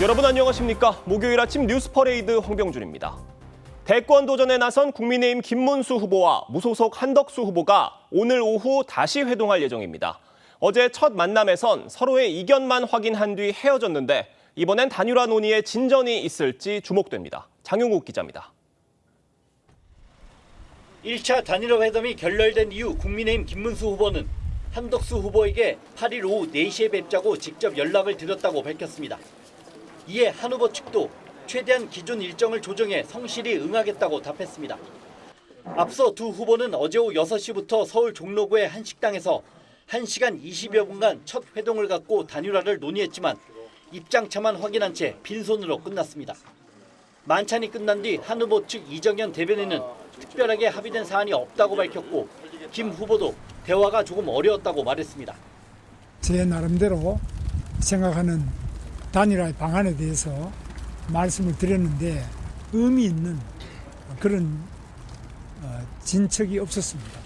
여러분 안녕하십니까? 목요일 아침 뉴스 퍼레이드 황병준입니다. 대권 도전에 나선 국민의힘 김문수 후보와 무소속 한덕수 후보가 오늘 오후 다시 회동할 예정입니다. 어제 첫 만남에선 서로의 이견만 확인한 뒤 헤어졌는데 이번엔 단일화 논의에 진전이 있을지 주목됩니다. 장용욱 기자입니다. 1차 단일화 회담이 결렬된 이후 국민의힘 김문수 후보는 한덕수 후보에게 8일 오후 4시에 뵙자고 직접 연락을 드렸다고 밝혔습니다. 이에 한 후보 측도 최대한 기존 일정을 조정해 성실히 응하겠다고 답했습니다. 앞서 두 후보는 어제 오후 6시부터 서울 종로구의 한 식당에서 1시간 20여 분간 첫 회동을 갖고 단일화를 논의했지만 입장차만 확인한 채 빈손으로 끝났습니다. 만찬이 끝난 뒤 한 후보 측 이정현 대변인은 특별하게 합의된 사안이 없다고 밝혔고 김 후보도 대화가 조금 어려웠다고 말했습니다. 제 나름대로 생각하는 단일화의 방안에 대해서 말씀을 드렸는데 의미 있는 그런 진척이 없었습니다.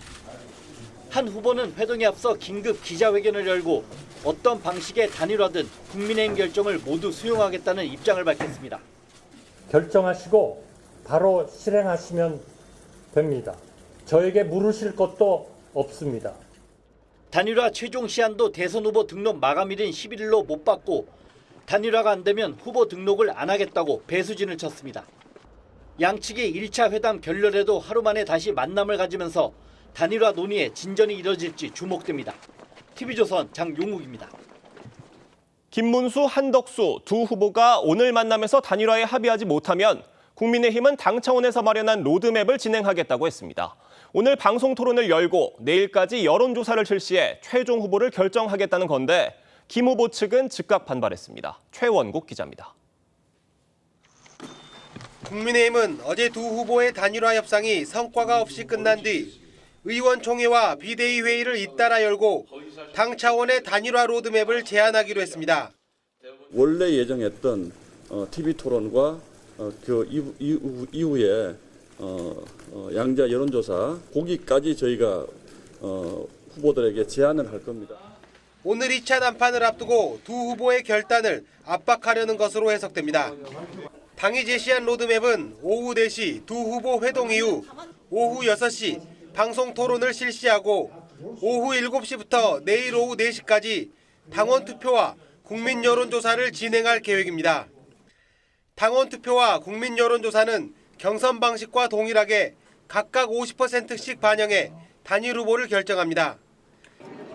한 후보는 회동에 앞서 긴급 기자회견을 열고 어떤 방식의 단일화든 국민의힘 결정을 모두 수용하겠다는 입장을 밝혔습니다. 결정하시고 바로 실행하시면 됩니다. 저에게 물으실 것도 없습니다. 단일화 최종 시한도 대선 후보 등록 마감일인 11일로 못 받고 단일화가 안 되면 후보 등록을 안 하겠다고 배수진을 쳤습니다. 양측이 1차 회담 결렬에도 하루 만에 다시 만남을 가지면서 단일화 논의에 진전이 이뤄질지 주목됩니다. TV조선 장용욱입니다. 김문수, 한덕수 두 후보가 오늘 만남에서 단일화에 합의하지 못하면 국민의힘은 당 차원에서 마련한 로드맵을 진행하겠다고 했습니다. 오늘 방송 토론을 열고 내일까지 여론조사를 실시해 최종 후보를 결정하겠다는 건데 김 후보 측은 즉각 반발했습니다. 최원국 기자입니다. 국민의힘은 어제 두 후보의 단일화 협상이 성과가 없이 끝난 뒤 의원총회와 비대위 회의를 잇따라 열고 당 차원의 단일화 로드맵을 제안하기로 했습니다. 원래 예정했던 TV 토론과 그 이후에 양자 여론조사 거기까지 저희가 후보들에게 제안을 할 겁니다. 오늘 2차 단판을 앞두고 두 후보의 결단을 압박하려는 것으로 해석됩니다. 당이 제시한 로드맵은 오후 4시 두 후보 회동 이후 오후 6시 방송 토론을 실시하고 오후 7시부터 내일 오후 4시까지 당원 투표와 국민 여론조사를 진행할 계획입니다. 당원 투표와 국민 여론조사는 경선 방식과 동일하게 각각 50%씩 반영해 단일 후보를 결정합니다.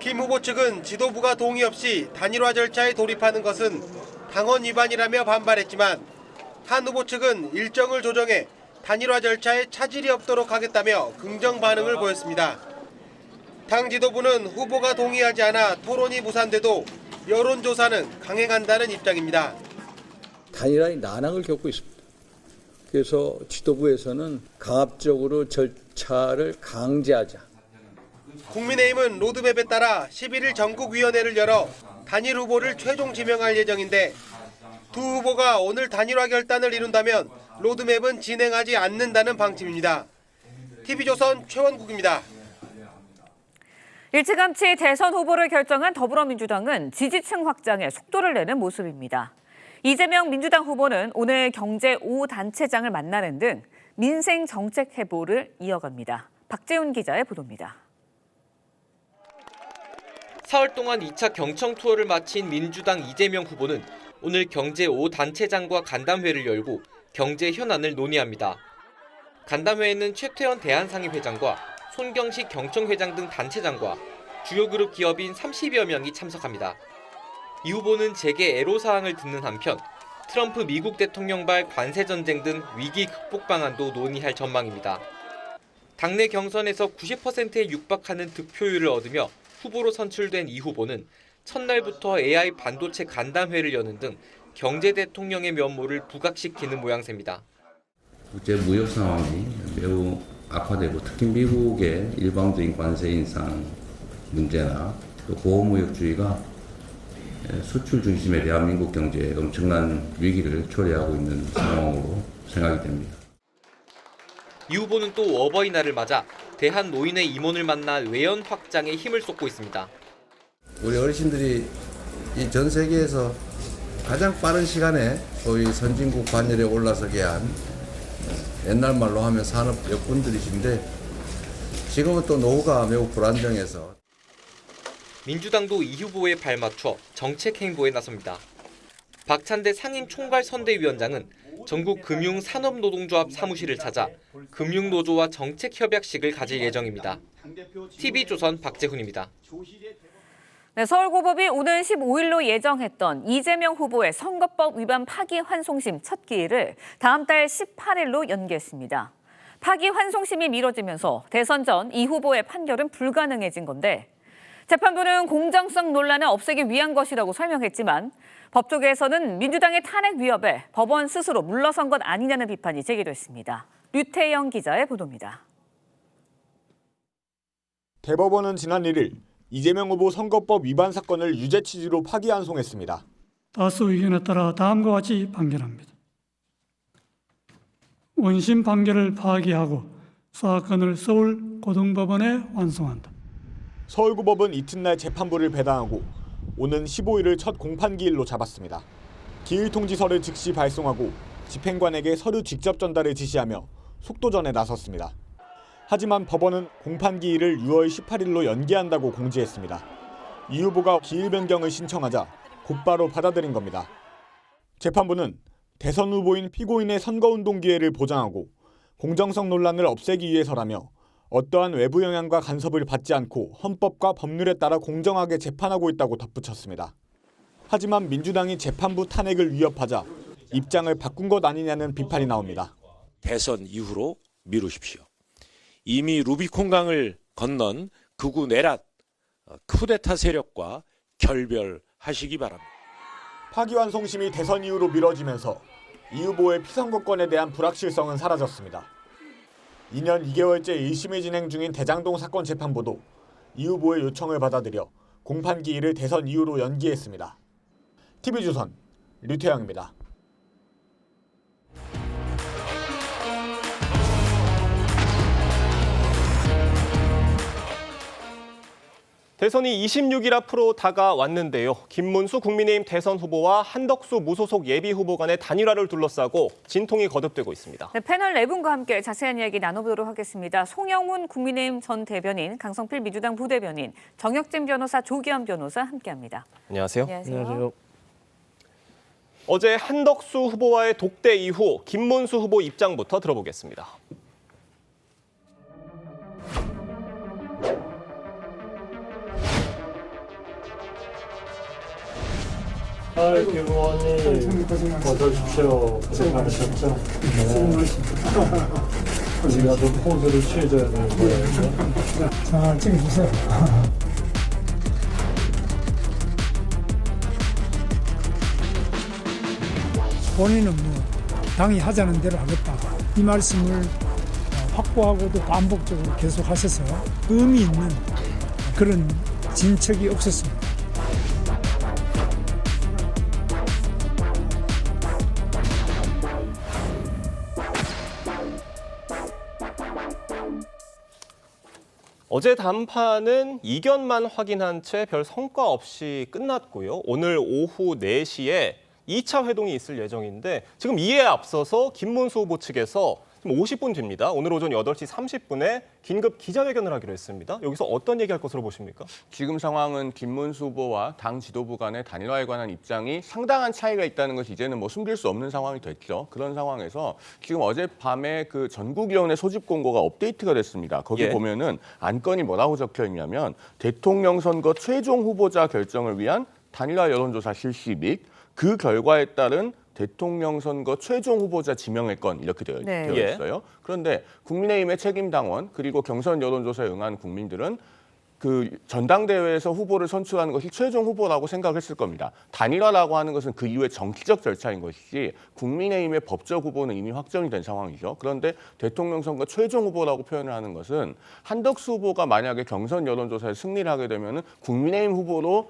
김 후보 측은 지도부가 동의 없이 단일화 절차에 돌입하는 것은 당원 위반이라며 반발했지만 한 후보 측은 일정을 조정해 단일화 절차에 차질이 없도록 하겠다며 긍정 반응을 보였습니다. 당 지도부는 후보가 동의하지 않아 토론이 무산돼도 여론조사는 강행한다는 입장입니다. 단일화의 난항을 겪고 있습니다. 그래서 지도부에서는 강압적으로 절차를 강제하자. 국민의힘은 로드맵에 따라 11일 전국위원회를 열어 단일 후보를 최종 지명할 예정인데 두 후보가 오늘 단일화 결단을 이룬다면 로드맵은 진행하지 않는다는 방침입니다. TV조선 최원국입니다. 일찌감치 대선 후보를 결정한 더불어민주당은 지지층 확장에 속도를 내는 모습입니다. 이재명 민주당 후보는 오늘 경제 5단체장을 만나는 등 민생 정책 회보를 이어갑니다. 박재훈 기자의 보도입니다. 사흘 동안 2차 경청 투어를 마친 민주당 이재명 후보는 오늘 경제 5단체장과 간담회를 열고 경제 현안을 논의합니다. 간담회에는 최태원 대한상의 회장과 손경식 경청회장 등 단체장과 주요 그룹 기업인 30여 명이 참석합니다. 이 후보는 재계 애로사항을 듣는 한편 트럼프 미국 대통령발 관세 전쟁 등 위기 극복 방안도 논의할 전망입니다. 당내 경선에서 90%에 육박하는 득표율을 얻으며 후보로 선출된 이 후보는 첫날부터 AI 반도체 간담회를 여는 등 경제 대통령의 면모를 부각시키는 모양새입니다. 국제 무역 상황이 매우 악화되고 특히 미국의 일방적인 관세 인상 문제나 또 보호무역주의가 수출 중심의 대한민국 경제에 엄청난 위기를 초래하고 있는 상황으로 생각이 됩니다. 이 후보는 또 어버이날을 맞아 대한노인의 임원을 만나 외연 확장에 힘을 쏟고 있습니다. 우리 어르신들이 이 전 세계에서 가장 빠른 시간에 소위 선진국 반열에 올라서게 한 옛날 말로 하면 산업 역군들이신데 지금은 또 노후가 매우 불안정해서 민주당도 이 후보에 발맞춰 정책 행보에 나섭니다. 박찬대 상임 총괄선대위원장은 전국 금융산업노동조합 사무실을 찾아 금융노조와 정책협약식을 가질 예정입니다. TV조선 박재훈입니다. 네, 서울고법이 오는 15일로 예정했던 이재명 후보의 선거법 위반 파기환송심 첫 기일을 다음 달 18일로 연기했습니다. 파기환송심이 미뤄지면서 대선 전 이 후보의 판결은 불가능해진 건데 재판부는 공정성 논란을 없애기 위한 것이라고 설명했지만 법조계에서는 민주당의 탄핵 위협에 법원 스스로 물러선 것 아니냐는 비판이 제기됐습니다. 류태영 기자의 보도입니다. 대법원은 지난 1일 이재명 후보 선거법 위반 사건을 유죄 취지로 파기환송했습니다. 다수 의견에 따라 다음과 같이 판결합니다. 원심 판결을 파기하고 사건을 서울고등법원에 완송한다. 서울고법은 이튿날 재판부를 배당하고 오는 15일을 첫 공판기일로 잡았습니다. 기일 통지서를 즉시 발송하고 집행관에게 서류 직접 전달을 지시하며 속도전에 나섰습니다. 하지만 법원은 공판기일을 6월 18일로 연기한다고 공지했습니다. 이 후보가 기일 변경을 신청하자 곧바로 받아들인 겁니다. 재판부는 대선 후보인 피고인의 선거운동 기회를 보장하고 공정성 논란을 없애기 위해서라며 어떠한 외부 영향과 간섭을 받지 않고 헌법과 법률에 따라 공정하게 재판하고 있다고 덧붙였습니다. 하지만 민주당이 재판부 탄핵을 위협하자 입장을 바꾼 것 아니냐는 비판이 나옵니다. 대선 이후로 미루십시오. 이미 루비콘강을 건넌 극우 내란 쿠데타 세력과 결별하시기 바랍니다. 파기환송심이 대선 이후로 미뤄지면서 이 후보의 피선거권에 대한 불확실성은 사라졌습니다. 2년 2개월째 1심이 진행 중인 대장동 사건 재판부도 이 후보의 요청을 받아들여 공판기일을 대선 이후로 연기했습니다. TV조선 류태영입니다. 대선이 26일 앞으로 다가왔는데요. 김문수 국민의힘 대선 후보와 한덕수 무소속 예비 후보 간의 단일화를 둘러싸고 진통이 거듭되고 있습니다. 네, 패널 4분과 함께 자세한 이야기 나눠보도록 하겠습니다. 송영훈 국민의힘 전 대변인, 강성필 민주당 부대변인, 정혁진 변호사, 조기현 변호사 함께합니다. 안녕하세요. 안녕하세요. 어제 한덕수 후보와의 독대 이후 김문수 후보 입장부터 들어보겠습니다. 김 의원님 어서 오십시오. 고생 많으셨죠? 네. 우리가 좀 포즈를 취해줘야 되는 거예요. 잘 찍어주세요. 본인은 당이 하자는 대로 하겠다. 이 말씀을 확고하고도 반복적으로 계속하셔서 의미 있는 그런 진척이 없었습니다. 어제 담판은 이견만 확인한 채 별 성과 없이 끝났고요. 오늘 오후 4시에 2차 회동이 있을 예정인데 지금 이에 앞서서 김문수 후보 측에서 지금 50분 뒤입니다. 오늘 오전 8시 30분에 긴급 기자회견을 하기로 했습니다. 여기서 어떤 얘기할 것으로 보십니까? 지금 상황은 김문수 후보와 당 지도부 간의 단일화에 관한 입장이 상당한 차이가 있다는 것이 이제는 숨길 수 없는 상황이 됐죠. 그런 상황에서 지금 어젯밤에 그 전국위원회 소집 공고가 업데이트가 됐습니다. 거기 보면은 안건이 뭐라고 적혀 있냐면 대통령 선거 최종 후보자 결정을 위한 단일화 여론조사 실시 및 그 결과에 따른 대통령 선거 최종 후보자 지명의 건 이렇게 되어 있어요. 그런데 국민의힘의 책임 당원 그리고 경선 여론조사에 응한 국민들은 그 전당대회에서 후보를 선출하는 것이 최종 후보라고 생각했을 겁니다. 단일화라고 하는 것은 그 이후에 정치적 절차인 것이지 국민의힘의 법적 후보는 이미 확정이 된 상황이죠. 그런데 대통령 선거 최종 후보라고 표현을 하는 것은 한덕수 후보가 만약에 경선 여론조사에 승리를 하게 되면은 국민의힘 후보로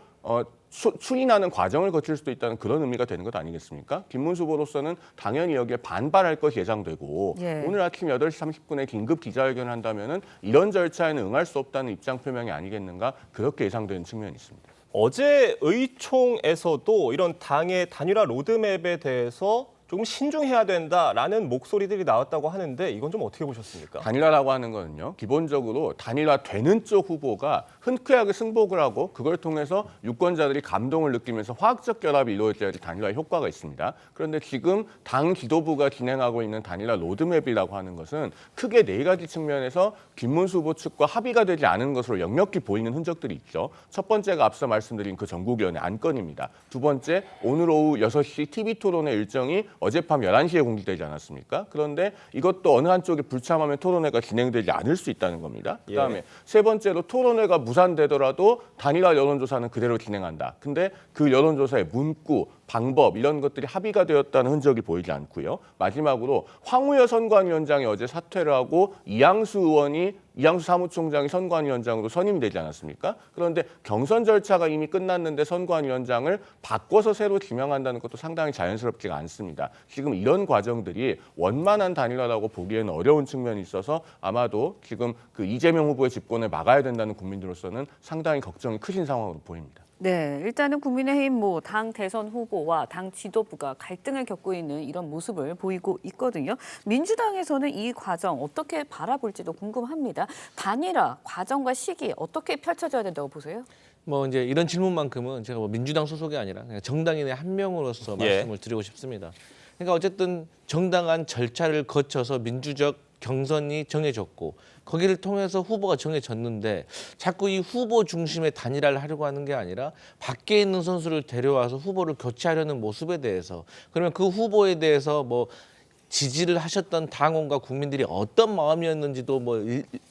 추인하는 과정을 거칠 수도 있다는 그런 의미가 되는 것 아니겠습니까? 김문수 후보로서는 당연히 여기에 반발할 것이 예상되고 오늘 아침 8시 30분에 긴급 기자회견을 한다면은 이런 절차에는 응할 수 없다는 입장 표명이 아니겠는가 그렇게 예상되는 측면이 있습니다. 어제 의총에서도 이런 당의 단일화 로드맵에 대해서 조금 신중해야 된다라는 목소리들이 나왔다고 하는데 이건 좀 어떻게 보셨습니까? 단일화라고 하는 거는요, 기본적으로 단일화 되는 쪽 후보가 흔쾌하게 승복을 하고 그걸 통해서 유권자들이 감동을 느끼면서 화학적 결합이 이루어져야지 단일화 효과가 있습니다. 그런데 지금 당 지도부가 진행하고 있는 단일화 로드맵이라고 하는 것은 크게 네 가지 측면에서 김문수 후보 측과 합의가 되지 않은 것으로 역력히 보이는 흔적들이 있죠. 첫 번째가 앞서 말씀드린 그 전국위원회 안건입니다. 두 번째, 오늘 오후 6시 TV토론회 일정이 어젯밤 11시에 공개되지 않았습니까? 그런데 이것도 어느 한쪽이 불참하면 토론회가 진행되지 않을 수 있다는 겁니다. 그다음에 세 번째로 토론회가 무산되더라도 단일화 여론조사는 그대로 진행한다. 근데 그 여론조사의 문구, 방법 이런 것들이 합의가 되었다는 흔적이 보이지 않고요. 마지막으로 황우여 선관위원장이 어제 사퇴를 하고 이양수 사무총장이 선관위원장으로 선임이 되지 않았습니까? 그런데 경선 절차가 이미 끝났는데 선관위원장을 바꿔서 새로 지명한다는 것도 상당히 자연스럽지가 않습니다. 지금 이런 과정들이 원만한 단일화라고 보기에는 어려운 측면이 있어서 아마도 지금 그 이재명 후보의 집권을 막아야 된다는 국민들로서는 상당히 걱정이 크신 상황으로 보입니다. 네, 일단은 국민의힘 당 대선 후보와 당 지도부가 갈등을 겪고 있는 이런 모습을 보이고 있거든요. 민주당에서는 이 과정 어떻게 바라볼지도 궁금합니다. 단일화 과정과 시기 어떻게 펼쳐져야 된다고 보세요? 이제 이런 질문만큼은 제가 민주당 소속이 아니라 그냥 정당인의 한 명으로서 말씀을 드리고 싶습니다. 그러니까 어쨌든 정당한 절차를 거쳐서 민주적 경선이 정해졌고 거기를 통해서 후보가 정해졌는데 자꾸 이 후보 중심의 단일화를 하려고 하는 게 아니라 밖에 있는 선수를 데려와서 후보를 교체하려는 모습에 대해서 그러면 그 후보에 대해서 지지를 하셨던 당원과 국민들이 어떤 마음이었는지도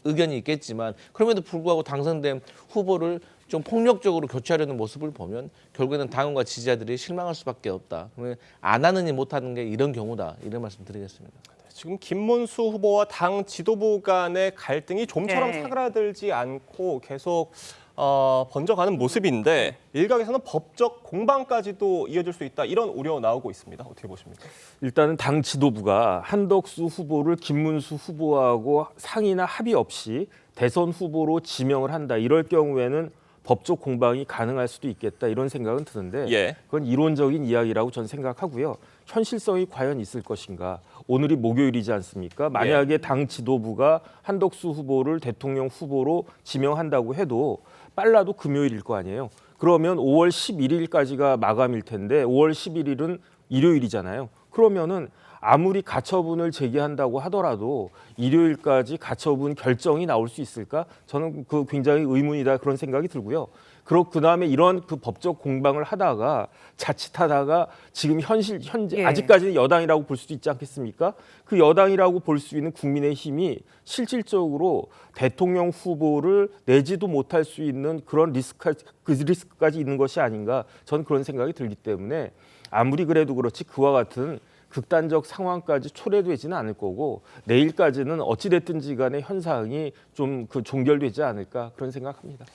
의견이 있겠지만 그럼에도 불구하고 당선된 후보를 좀 폭력적으로 교체하려는 모습을 보면 결국에는 당원과 지지자들이 실망할 수밖에 없다. 그러면 안 하느니 못하는 게 이런 경우다. 이런 말씀 드리겠습니다. 지금 김문수 후보와 당 지도부 간의 갈등이 좀처럼 사그라들지 않고 계속 번져가는 모습인데 일각에서는 법적 공방까지도 이어질 수 있다. 이런 우려 나오고 있습니다. 어떻게 보십니까? 일단은 당 지도부가 한덕수 후보를 김문수 후보하고 상의나 합의 없이 대선 후보로 지명을 한다. 이럴 경우에는 법적 공방이 가능할 수도 있겠다. 이런 생각은 드는데 그건 이론적인 이야기라고 저는 생각하고요. 현실성이 과연 있을 것인가. 오늘이 목요일이지 않습니까? 만약에 당 지도부가 한덕수 후보를 대통령 후보로 지명한다고 해도 빨라도 금요일일 거 아니에요. 그러면 5월 11일까지가 마감일 텐데 5월 11일은 일요일이잖아요. 그러면은 아무리 가처분을 제기한다고 하더라도 일요일까지 가처분 결정이 나올 수 있을까? 저는 그 굉장히 의문이다 그런 생각이 들고요. 그다음에 이런 그 법적 공방을 하다가 자칫하다가 지금 현재 아직까지는 여당이라고 볼 수도 있지 않겠습니까? 그 여당이라고 볼 수 있는 국민의힘이 실질적으로 대통령 후보를 내지도 못할 수 있는 그런 리스크까지 있는 것이 아닌가 저는 그런 생각이 들기 때문에 아무리 그래도 그렇지 그와 같은 극단적 상황까지 초래되지는 않을 거고 내일까지는 어찌됐든지 간에 현상이 좀 종결되지 않을까 그런 생각합니다.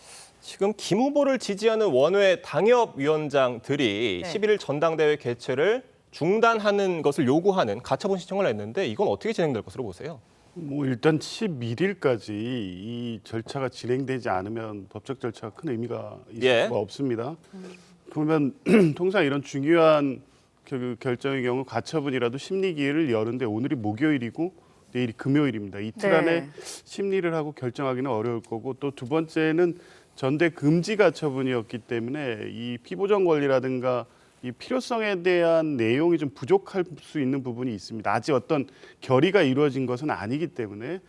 지금 김 후보를 지지하는 원외 당협위원장들이 11일 전당대회 개최를 중단하는 것을 요구하는 가처분 신청을 했는데 이건 어떻게 진행될 것으로 보세요? 일단 11일까지 이 절차가 진행되지 않으면 법적 절차가 큰 의미가 있을 수가 없습니다. 그러면 통상 이런 중요한 결정의 경우 가처분이라도 심리 기회를 여는데 오늘이 목요일이고 내일이 금요일입니다. 이틀 안에 심리를 하고 결정하기는 어려울 거고 또 두 번째는 전대 금지 가처분이었기 때문에 이 피보정 권리라든가 이 필요성에 대한 내용이 좀 부족할 수 있는 부분이 있습니다. 아직 어떤 결의가 이루어진 것은 아니기 때문에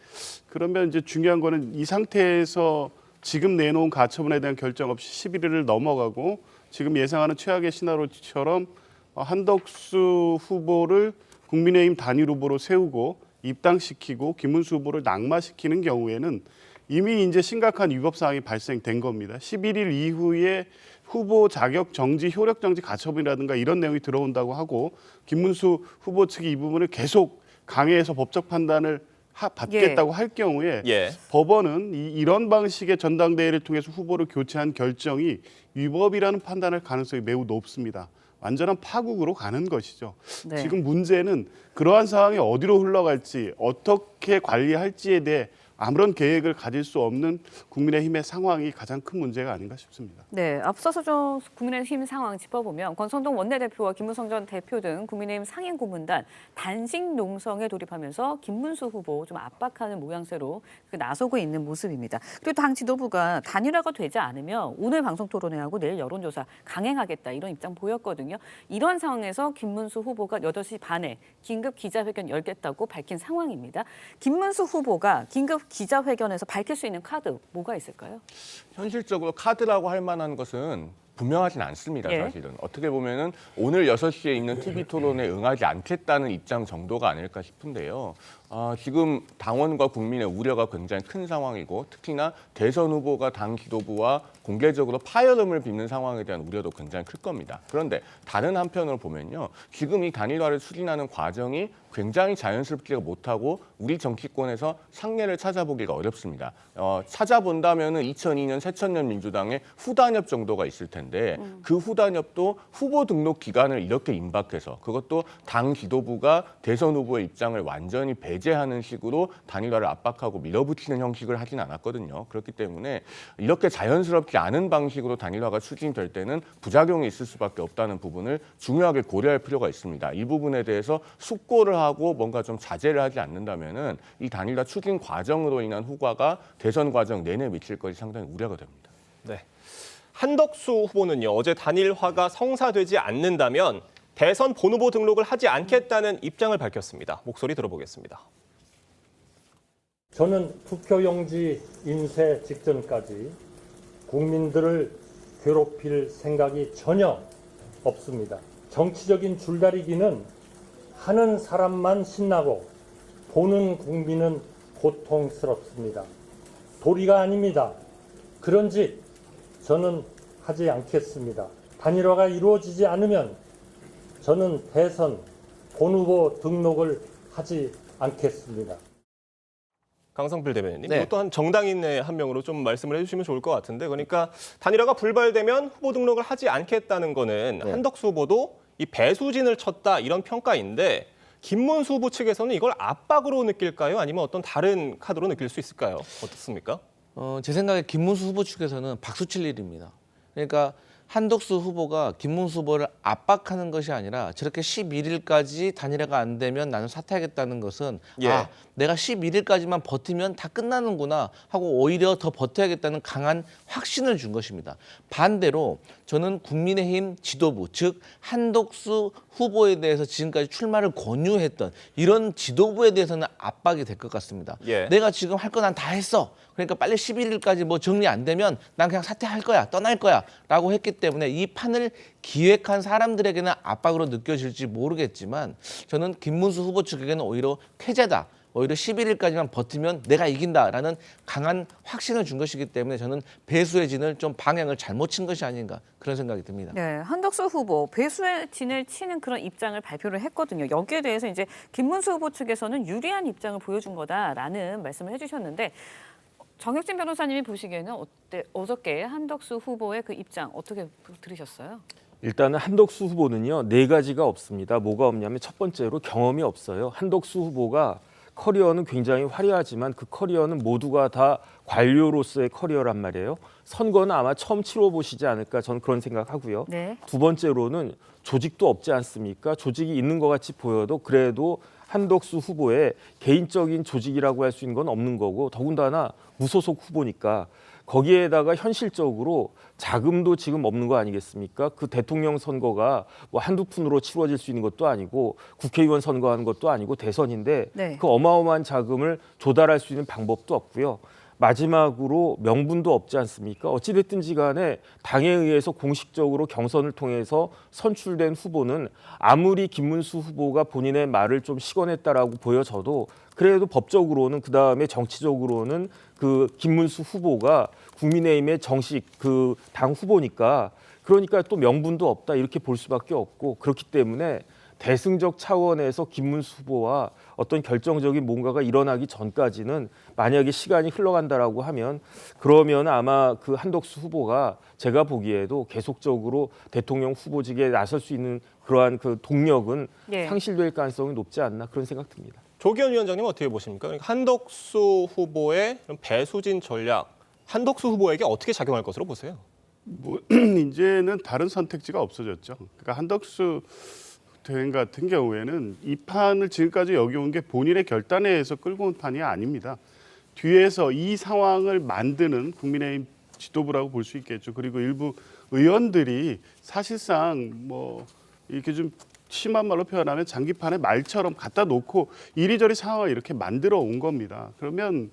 그러면 이제 중요한 거는 이 상태에서 지금 내놓은 가처분에 대한 결정 없이 11일을 넘어가고 지금 예상하는 최악의 시나리오처럼 한덕수 후보를 국민의힘 단일 후보로 세우고 입당시키고 김문수 후보를 낙마시키는 경우에는 이미 이제 심각한 위법 사항이 발생된 겁니다. 11일 이후에 후보 자격 정지, 효력 정지 가처분이라든가 이런 내용이 들어온다고 하고 김문수 후보 측이 이 부분을 계속 강행해서 법적 판단을 받겠다고 할 경우에 법원은 이런 방식의 전당대회를 통해서 후보를 교체한 결정이 위법이라는 판단할 가능성이 매우 높습니다. 완전한 파국으로 가는 것이죠. 지금 문제는 그러한 상황이 어디로 흘러갈지 어떻게 관리할지에 대해 아무런 계획을 가질 수 없는 국민의힘의 상황이 가장 큰 문제가 아닌가 싶습니다. 네, 앞서서 좀 국민의힘 상황 짚어보면 권성동 원내대표와 김무성 전 대표 등 국민의힘 상임 고문단 단식 농성에 돌입하면서 김문수 후보 좀 압박하는 모양새로 나서고 있는 모습입니다. 그리고 당 지도부가 단일화가 되지 않으면 오늘 방송 토론회하고 내일 여론조사 강행하겠다 이런 입장 보였거든요. 이런 상황에서 김문수 후보가 8시 반에 긴급 기자회견 열겠다고 밝힌 상황입니다. 김문수 후보가 긴급 기자회견에서 밝힐 수 있는 카드 뭐가 있을까요? 현실적으로 카드라고 할 만한 것은 분명하진 않습니다. 예. 사실은. 어떻게 보면은 오늘 6시에 있는 TV토론에 응하지 않겠다는 입장 정도가 아닐까 싶은데요. 지금 당원과 국민의 우려가 굉장히 큰 상황이고 특히나 대선 후보가 당 지도부와 공개적으로 파열음을 빚는 상황에 대한 우려도 굉장히 클 겁니다. 그런데 다른 한편으로 보면요. 지금 이 단일화를 추진하는 과정이 굉장히 자연스럽지가 못하고 우리 정치권에서 상례를 찾아보기가 어렵습니다. 찾아본다면은 2002년 새천년 민주당의 후단협 정도가 있을 텐데 그 후단협도 후보 등록 기간을 이렇게 임박해서 그것도 당 지도부가 대선 후보의 입장을 완전히 배제하는 식으로 단일화를 압박하고 밀어붙이는 형식을 하진 않았거든요. 그렇기 때문에 이렇게 자연스럽지 않은 방식으로 단일화가 추진될 때는 부작용이 있을 수밖에 없다는 부분을 중요하게 고려할 필요가 있습니다. 이 부분에 대해서 숙고를 하고 뭔가 좀 자제를 하지 않는다면은 이 단일화 추진 과정으로 인한 후과가 대선 과정 내내 미칠 것이 상당히 우려가 됩니다. 네. 한덕수 후보는요. 어제 단일화가 성사되지 않는다면 대선 본후보 등록을 하지 않겠다는 입장을 밝혔습니다. 목소리 들어보겠습니다. 저는 투표용지 인쇄 직전까지 국민들을 괴롭힐 생각이 전혀 없습니다. 정치적인 줄다리기는 하는 사람만 신나고 보는 국민은 고통스럽습니다. 도리가 아닙니다. 그런 짓 저는 하지 않겠습니다. 단일화가 이루어지지 않으면 저는 대선 본후보 등록을 하지 않겠습니다. 강성필 대변인님, 네. 이것도 한 정당인의 한 명으로 좀 말씀을 해주시면 좋을 것 같은데, 그러니까 단일화가 불발되면 후보 등록을 하지 않겠다는 거는 한덕수 후보도 이 배수진을 쳤다 이런 평가인데 김문수 후보 측에서는 이걸 압박으로 느낄까요? 아니면 어떤 다른 카드로 느낄 수 있을까요? 어떻습니까? 제 생각에 김문수 후보 측에서는 박수 칠 일입니다. 그러니까 한덕수 후보가 김문수 후보를 압박하는 것이 아니라 저렇게 11일까지 단일화가 안 되면 나는 사퇴하겠다는 것은 아, 내가 11일까지만 버티면 다 끝나는구나 하고 오히려 더 버텨야겠다는 강한 확신을 준 것입니다. 반대로 저는 국민의힘 지도부, 즉 한덕수 후보에 대해서 지금까지 출마를 권유했던 이런 지도부에 대해서는 압박이 될 것 같습니다. 내가 지금 할 거 난 다 했어. 그러니까 빨리 11일까지 뭐 정리 안 되면 난 그냥 사퇴할 거야, 떠날 거야 라고 했기 때문에 이 판을 기획한 사람들에게는 압박으로 느껴질지 모르겠지만 저는 김문수 후보 측에게는 오히려 쾌재다. 오히려 11일까지만 버티면 내가 이긴다라는 강한 확신을 준 것이기 때문에 저는 배수의 진을 좀 방향을 잘못 친 것이 아닌가 그런 생각이 듭니다. 네, 한덕수 후보 배수의 진을 치는 그런 입장을 발표를 했거든요. 여기에 대해서 이제 김문수 후보 측에서는 유리한 입장을 보여준 거다라는 말씀을 해주셨는데 정혁진 변호사님이 보시기에는 어저께 한덕수 후보의 그 입장 어떻게 들으셨어요? 일단은 한덕수 후보는요 4가지가 없습니다. 뭐가 없냐면 첫 번째로 경험이 없어요. 한덕수 후보가 커리어는 굉장히 화려하지만 그 커리어는 모두가 다 관료로서의 커리어란 말이에요. 선거는 아마 처음 치러보시지 않을까 저는 그런 생각하고요. 두 번째로는 조직도 없지 않습니까? 조직이 있는 것 같이 보여도 그래도 한덕수 후보의 개인적인 조직이라고 할 수 있는 건 없는 거고 더군다나 무소속 후보니까 거기에다가 현실적으로 자금도 지금 없는 거 아니겠습니까? 그 대통령 선거가 뭐 한두 푼으로 치러질 수 있는 것도 아니고 국회의원 선거하는 것도 아니고 대선인데 그 어마어마한 자금을 조달할 수 있는 방법도 없고요. 마지막으로 명분도 없지 않습니까? 어찌됐든지 간에 당에 의해서 공식적으로 경선을 통해서 선출된 후보는 아무리 김문수 후보가 본인의 말을 좀 시건했다라고 보여져도 그래도 법적으로는 그다음에 정치적으로는 그 김문수 후보가 국민의힘의 정식 그 당 후보니까 그러니까 또 명분도 없다 이렇게 볼 수밖에 없고 그렇기 때문에 대승적 차원에서 김문수 후보와 어떤 결정적인 뭔가가 일어나기 전까지는 만약에 시간이 흘러간다라고 하면 그러면 아마 그 한덕수 후보가 제가 보기에도 계속적으로 대통령 후보직에 나설 수 있는 그러한 그 동력은 상실될 가능성이 높지 않나 그런 생각 듭니다. 조기현 위원장님 어떻게 보십니까? 그러니까 한덕수 후보의 배수진 전략, 한덕수 후보에게 어떻게 작용할 것으로 보세요? 뭐 이제는 다른 선택지가 없어졌죠. 그러니까 한덕수 대행 같은 경우에는 이 판을 지금까지 여겨온 게 본인의 결단에 의해서 끌고 온 판이 아닙니다. 뒤에서 이 상황을 만드는 국민의힘 지도부라고 볼 수 있겠죠. 그리고 일부 의원들이 사실상 뭐 이렇게 좀 심한 말로 표현하면 장기판에 말처럼 갖다 놓고 이리저리 상황을 이렇게 만들어 온 겁니다. 그러면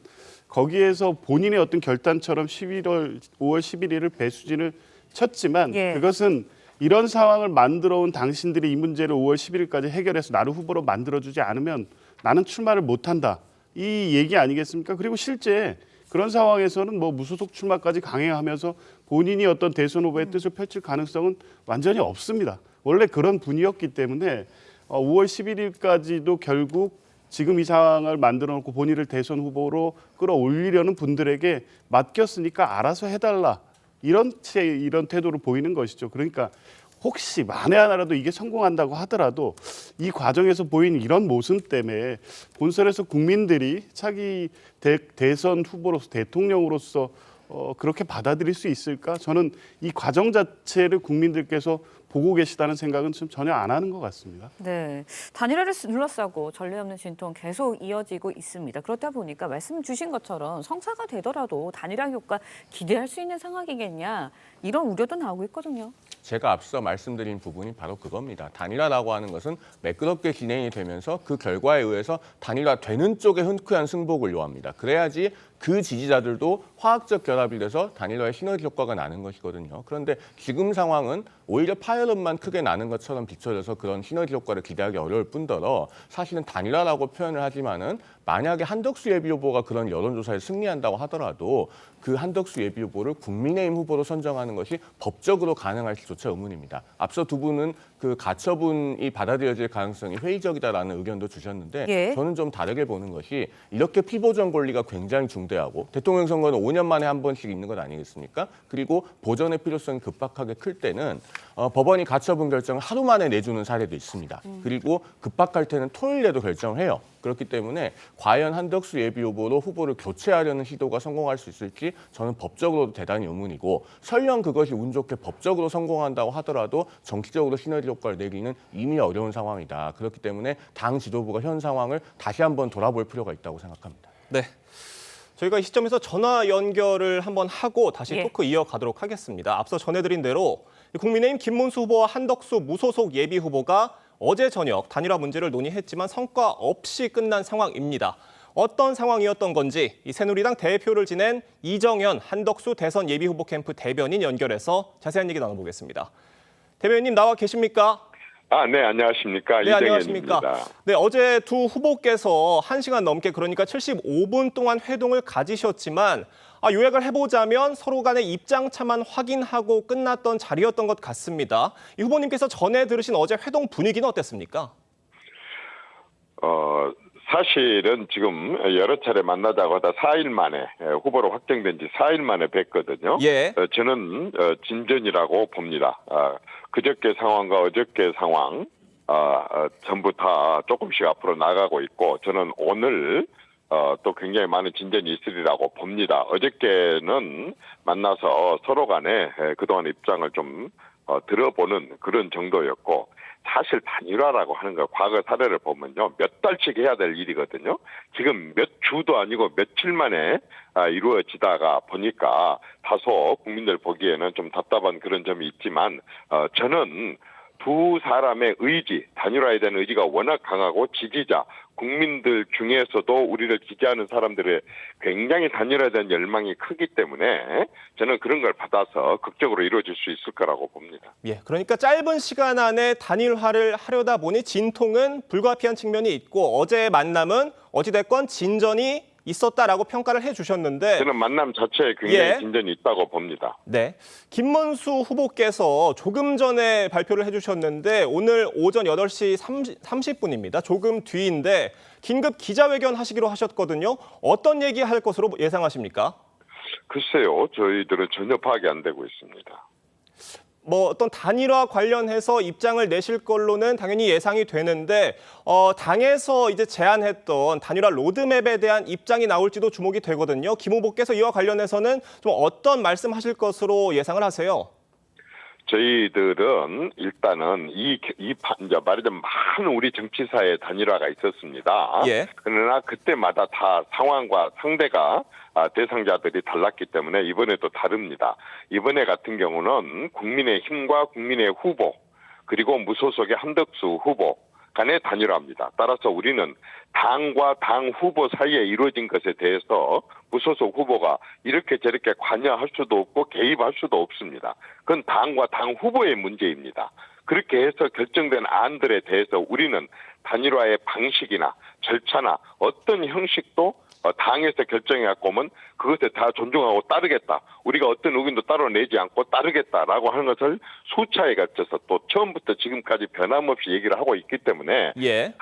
거기에서 본인의 어떤 결단처럼 5월 11일을 배수진을 쳤지만 그것은 이런 상황을 만들어 온 당신들이 이 문제를 5월 11일까지 해결해서 나를 후보로 만들어주지 않으면 나는 출마를 못한다. 이 얘기 아니겠습니까? 그리고 실제 그런 상황에서는 뭐 무소속 출마까지 강행하면서 본인이 어떤 대선 후보의 뜻을 펼칠 가능성은 완전히 없습니다. 원래 그런 분이었기 때문에 5월 11일까지도 결국 지금 이 상황을 만들어 놓고 본인을 대선 후보로 끌어올리려는 분들에게 맡겼으니까 알아서 해달라. 이런 태도를 보이는 것이죠. 그러니까 혹시 만에 하나라도 이게 성공한다고 하더라도 이 과정에서 보인 이런 모습 때문에 본선에서 국민들이 차기 대선 후보로서 대통령으로서 그렇게 받아들일 수 있을까? 저는 이 과정 자체를 국민들께서 보고 계시다는 생각은 좀 전혀 안 하는 것 같습니다. 네, 단일화를 둘러싸고 전례 없는 진통 계속 이어지고 있습니다. 그렇다 보니까 말씀 주신 것처럼 성사가 되더라도 단일화 효과 기대할 수 있는 상황이겠냐 이런 우려도 나오고 있거든요. 제가 앞서 말씀드린 부분이 바로 그겁니다. 단일화라고 하는 것은 매끄럽게 진행이 되면서 그 결과에 의해서 단일화 되는 쪽에 흔쾌한 승복을 요합니다. 그래야지 그 지지자들도 화학적 결합이 돼서 단일화의 시너지 효과가 나는 것이거든요. 그런데 지금 상황은 오히려 파열음만 크게 나는 것처럼 비춰져서 그런 시너지 효과를 기대하기 어려울 뿐더러 사실은 단일화라고 표현을 하지만은 만약에 한덕수 예비후보가 그런 여론조사에 승리한다고 하더라도 그 한덕수 예비후보를 국민의힘 후보로 선정하는 것이 법적으로 가능할지조차 의문입니다. 앞서 두 분은 그 가처분이 받아들여질 가능성이 회의적이다라는 의견도 주셨는데 저는 좀 다르게 보는 것이 이렇게 피보전 권리가 굉장히 중대하고 대통령 선거는 5년 만에 한 번씩 있는 것 아니겠습니까? 그리고 보전의 필요성이 급박하게 클 때는 법원이 가처분 결정을 하루 만에 내주는 사례도 있습니다. 그리고 급박할 때는 토요일에도 결정을 해요. 그렇기 때문에 과연 한덕수 예비후보로 후보를 교체하려는 시도가 성공할 수 있을지 저는 법적으로도 대단히 의문이고 설령 그것이 운 좋게 법적으로 성공한다고 하더라도 정치적으로 시너지 효과를 내기는 이미 어려운 상황이다. 그렇기 때문에 당 지도부가 현 상황을 다시 한번 돌아볼 필요가 있다고 생각합니다. 네, 저희가 이 시점에서 전화 연결을 한번 하고 다시 토크 이어가도록 하겠습니다. 앞서 전해드린 대로 국민의힘 김문수 후보와 한덕수 무소속 예비 후보가 어제 저녁 단일화 문제를 논의했지만 성과 없이 끝난 상황입니다. 어떤 상황이었던 건지 이 새누리당 대표를 지낸 이정현 한덕수 대선 예비후보 캠프 대변인 연결해서 자세한 얘기 나눠보겠습니다. 대변인님 나와 계십니까? 네, 안녕하십니까. 네, 이정현입니다. 안녕하십니까. 네, 어제 두 후보께서 1시간 넘게 그러니까 75분 동안 회동을 가지셨지만 요약을 해보자면 서로 간의 입장차만 확인하고 끝났던 자리였던 것 같습니다. 이 후보님께서 전에 들으신 어제 회동 분위기는 어땠습니까? 사실은 지금 여러 차례 만나자고 하다 4일 만에 후보로 확정된 지 4일 만에 뵀거든요. 저는 진전이라고 봅니다. 그저께 상황과 어저께 상황 전부 다 조금씩 앞으로 나가고 있고 저는 오늘 또 굉장히 많은 진전이 있으리라고 봅니다. 어저께는 만나서 서로 간에 그동안 입장을 좀 들어보는 그런 정도였고 사실 단일화라고 하는 거 과거 사례를 보면요. 몇 달씩 해야 될 일이거든요. 지금 몇 주도 아니고 며칠 만에 이루어지다가 보니까 다소 국민들 보기에는 좀 답답한 그런 점이 있지만 저는 두 사람의 의지, 단일화에 대한 의지가 워낙 강하고 지지자, 국민들 중에서도 우리를 지지하는 사람들의 굉장히 단일화에 대한 열망이 크기 때문에 저는 그런 걸 받아서 극적으로 이루어질 수 있을 거라고 봅니다. 그러니까 짧은 시간 안에 단일화를 하려다 보니 진통은 불가피한 측면이 있고 어제의 만남은 어찌됐건 진전이 있었다라고 평가를 해주셨는데 저는 만남 자체에 굉장히 진전이 있다고 봅니다. 네, 김문수 후보께서 조금 전에 발표를 해주셨는데 오늘 오전 8시 30분입니다. 조금 뒤인데 긴급 기자회견 하시기로 하셨거든요. 어떤 얘기할 것으로 예상하십니까? 글쎄요. 저희들은 전혀 파악이 안 되고 있습니다. 뭐 어떤 단일화 관련해서 입장을 내실 걸로는 당연히 예상이 되는데 당에서 이제 제안했던 단일화 로드맵에 대한 입장이 나올지도 주목이 되거든요. 김 후보께서 이와 관련해서는 좀 어떤 말씀하실 것으로 예상을 하세요? 저희들은 일단은 이제 말하자면 많은 우리 정치사의 단일화가 있었습니다. 예. 그러나 그때마다 다 상황과 상대가 대상자들이 달랐기 때문에 이번에도 다릅니다. 이번에 같은 경우는 국민의힘과 국민의 후보 그리고 무소속의 한덕수 후보 간의 단일화입니다. 따라서 우리는 당과 당 후보 사이에 이루어진 것에 대해서 무소속 후보가 이렇게 저렇게 관여할 수도 없고 개입할 수도 없습니다. 그건 당과 당 후보의 문제입니다. 그렇게 해서 결정된 안들에 대해서 우리는 단일화의 방식이나 절차나 어떤 형식도 당에서 결정해갖고 오면 그것에 다 존중하고 따르겠다. 우리가 어떤 의견도 따로 내지 않고 따르겠다라고 하는 것을 수차에 걸쳐서 또 처음부터 지금까지 변함없이 얘기를 하고 있기 때문에 예.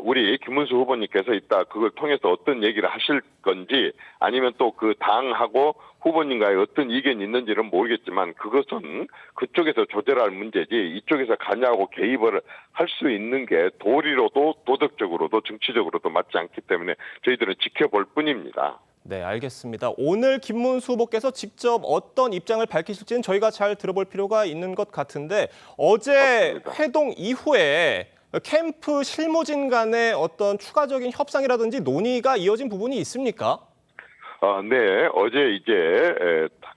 우리 김문수 후보님께서 이따 그걸 통해서 어떤 얘기를 하실 건지 아니면 또 그 당하고 후보님과의 어떤 이견이 있는지는 모르겠지만 그것은 그쪽에서 조절할 문제지 이쪽에서 관여하고 개입을 할 수 있는 게 도리로도 도덕적으로도 정치적으로도 맞지 않기 때문에 저희들은 지켜볼 뿐입니다. 네, 알겠습니다. 오늘 김문수 후보께서 직접 어떤 입장을 밝히실지는 저희가 잘 들어볼 필요가 있는 것 같은데 어제 맞습니다. 회동 이후에 캠프 실무진 간의 어떤 추가적인 협상이라든지 논의가 이어진 부분이 있습니까? 네,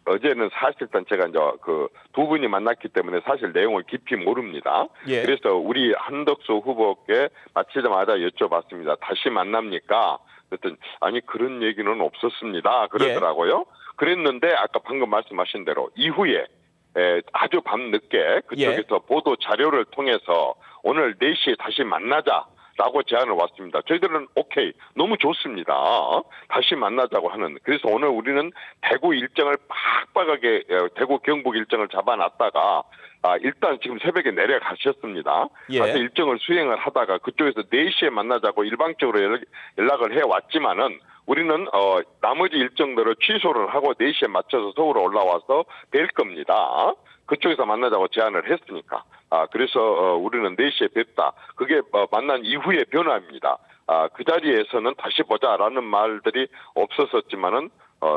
어제는 사실상 제가 이제 그 두 분이 만났기 때문에 사실 내용을 깊이 모릅니다. 예. 그래서 우리 한덕수 후보께 마치자마자 여쭤봤습니다. 다시 만납니까? 그랬더니 아니 그런 얘기는 없었습니다. 그러더라고요. 그랬는데 아까 방금 말씀하신 대로 이후에 아주 밤늦게 그쪽에서 보도 자료를 통해서 오늘 4시에 다시 만나자라고 제안을 왔습니다. 저희들은 오케이, 너무 좋습니다. 다시 만나자고 하는. 그래서 오늘 우리는 대구 일정을 빡빡하게 대구 경북 일정을 잡아놨다가 일단 지금 새벽에 내려가셨습니다. 예. 가서 일정을 수행을 하다가 그쪽에서 4시에 만나자고 일방적으로 연락을 해왔지만은 우리는 나머지 일정들을 취소를 하고 4시에 맞춰서 서울에 올라와서 뵐 겁니다. 그쪽에서 만나자고 제안을 했으니까. 그래서 우리는 4시에 뵙다. 그게 만난 이후의 변화입니다. 그 자리에서는 다시 보자라는 말들이 없었었지만은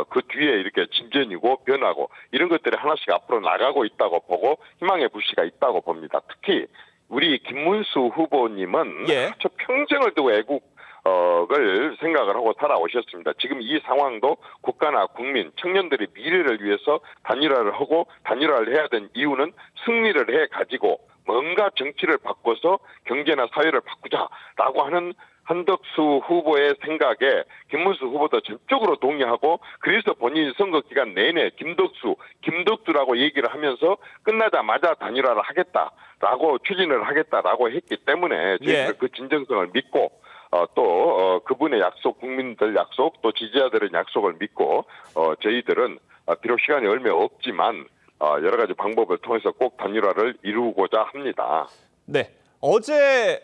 그 뒤에 이렇게 진전이고 변하고 이런 것들이 하나씩 앞으로 나가고 있다고 보고 희망의 불씨가 있다고 봅니다. 특히 우리 김문수 후보님은 아주 평생을 두고 애국을 생각을 하고 살아오셨습니다. 지금 이 상황도 국가나 국민, 청년들의 미래를 위해서 단일화를 하고 단일화를 해야 된 이유는 승리를 해가지고 뭔가 정치를 바꿔서 경제나 사회를 바꾸자라고 하는 한덕수 후보의 생각에 김문수 후보도 전적으로 동의하고 그래서 본인이 선거 기간 내내 김덕수라고 얘기를 하면서 끝나자마자 단일화를 하겠다라고 추진을 하겠다라고 했기 때문에 저희가 그 진정성을 믿고 또 그분의 약속, 국민들 약속, 또 지지자들의 약속을 믿고 저희들은 비록 시간이 얼마 없지만 여러 가지 방법을 통해서 꼭 단일화를 이루고자 합니다. 네, 어제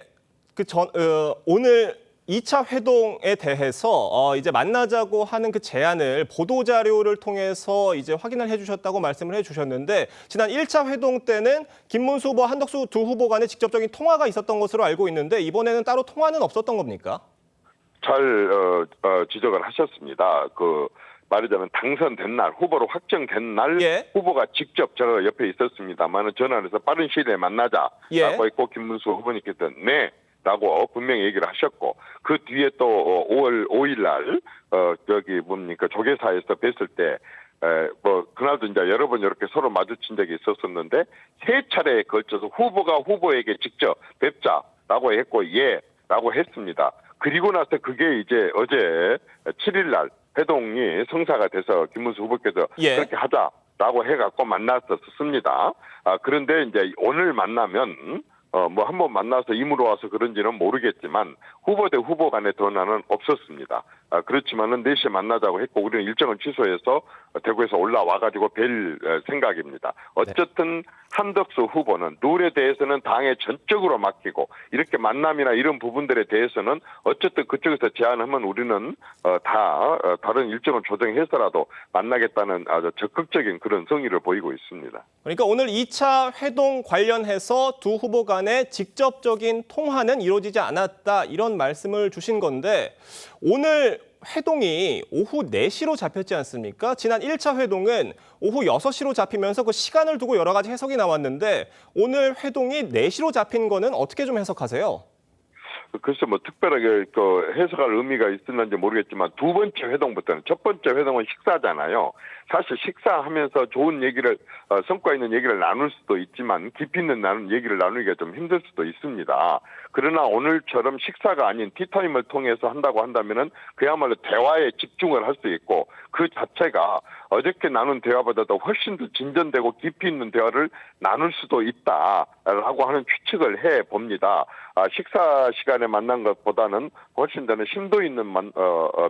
오늘 2차 회동에 대해서 이제 만나자고 하는 그 제안을 보도 자료를 통해서 이제 확인을 해주셨다고 말씀을 해주셨는데 지난 1차 회동 때는 김문수 후보, 한덕수 두 후보 간의 직접적인 통화가 있었던 것으로 알고 있는데 이번에는 따로 통화는 없었던 겁니까? 잘 지적을 하셨습니다. 말하자면 당선된 날, 후보로 확정된 날 후보가 직접 저 옆에 있었습니다만 전화해서 빠른 시일에 만나자라고 했고 김문수 후보님께서 네. 라고 분명히 얘기를 하셨고 그 뒤에 또 5월 5일 날 조계사에서 뵀을 때 그날도 이제 여러 번 이렇게 서로 마주친 적이 있었었는데 3차례에 걸쳐서 후보가 후보에게 직접 뵙자라고 했고 라고 했습니다. 그리고 나서 그게 이제 어제 7일 날 회동이 성사가 돼서 김문수 후보께서 그렇게 하자라고 해갖고 만났었습니다. 그런데 이제 오늘 만나면 뭐 한번 만나서 임으로 와서 그런지는 모르겠지만 후보 대 후보 간의 전화는 없었습니다. 그렇지만은 4시에 만나자고 했고 우리는 일정을 취소해서 대구에서 올라와가지고 뵐 생각입니다. 어쨌든 한덕수 후보는 룰에 대해서는 당에 전적으로 맡기고 이렇게 만남이나 이런 부분들에 대해서는 어쨌든 그쪽에서 제안하면 우리는 다른 일정을 조정해서라도 만나겠다는 아주 적극적인 그런 성의를 보이고 있습니다. 그러니까 오늘 2차 회동 관련해서 두 후보 간의 직접적인 통화는 이루어지지 않았다 이런 말씀을 주신 건데 오늘 회동이 오후 4시로 잡혔지 않습니까? 지난 1차 회동은 오후 6시로 잡히면서 그 시간을 두고 여러 가지 해석이 나왔는데 오늘 회동이 4시로 잡힌 거는 어떻게 좀 해석하세요? 글쎄 뭐 특별하게 해석할 의미가 있었는지 모르겠지만 두 번째 회동부터는 첫 번째 회동은 식사잖아요. 사실 식사하면서 좋은 얘기를 성과 있는 얘기를 나눌 수도 있지만 깊이 있는 얘기를 나누기가 좀 힘들 수도 있습니다. 그러나 오늘처럼 식사가 아닌 티타임을 통해서 한다고 한다면은 그야말로 대화에 집중을 할 수 있고 그 자체가 어저께 나눈 대화보다도 훨씬 더 진전되고 깊이 있는 대화를 나눌 수도 있다라고 하는 추측을 해 봅니다. 식사 시간에 만난 것보다는 훨씬 더 심도 있는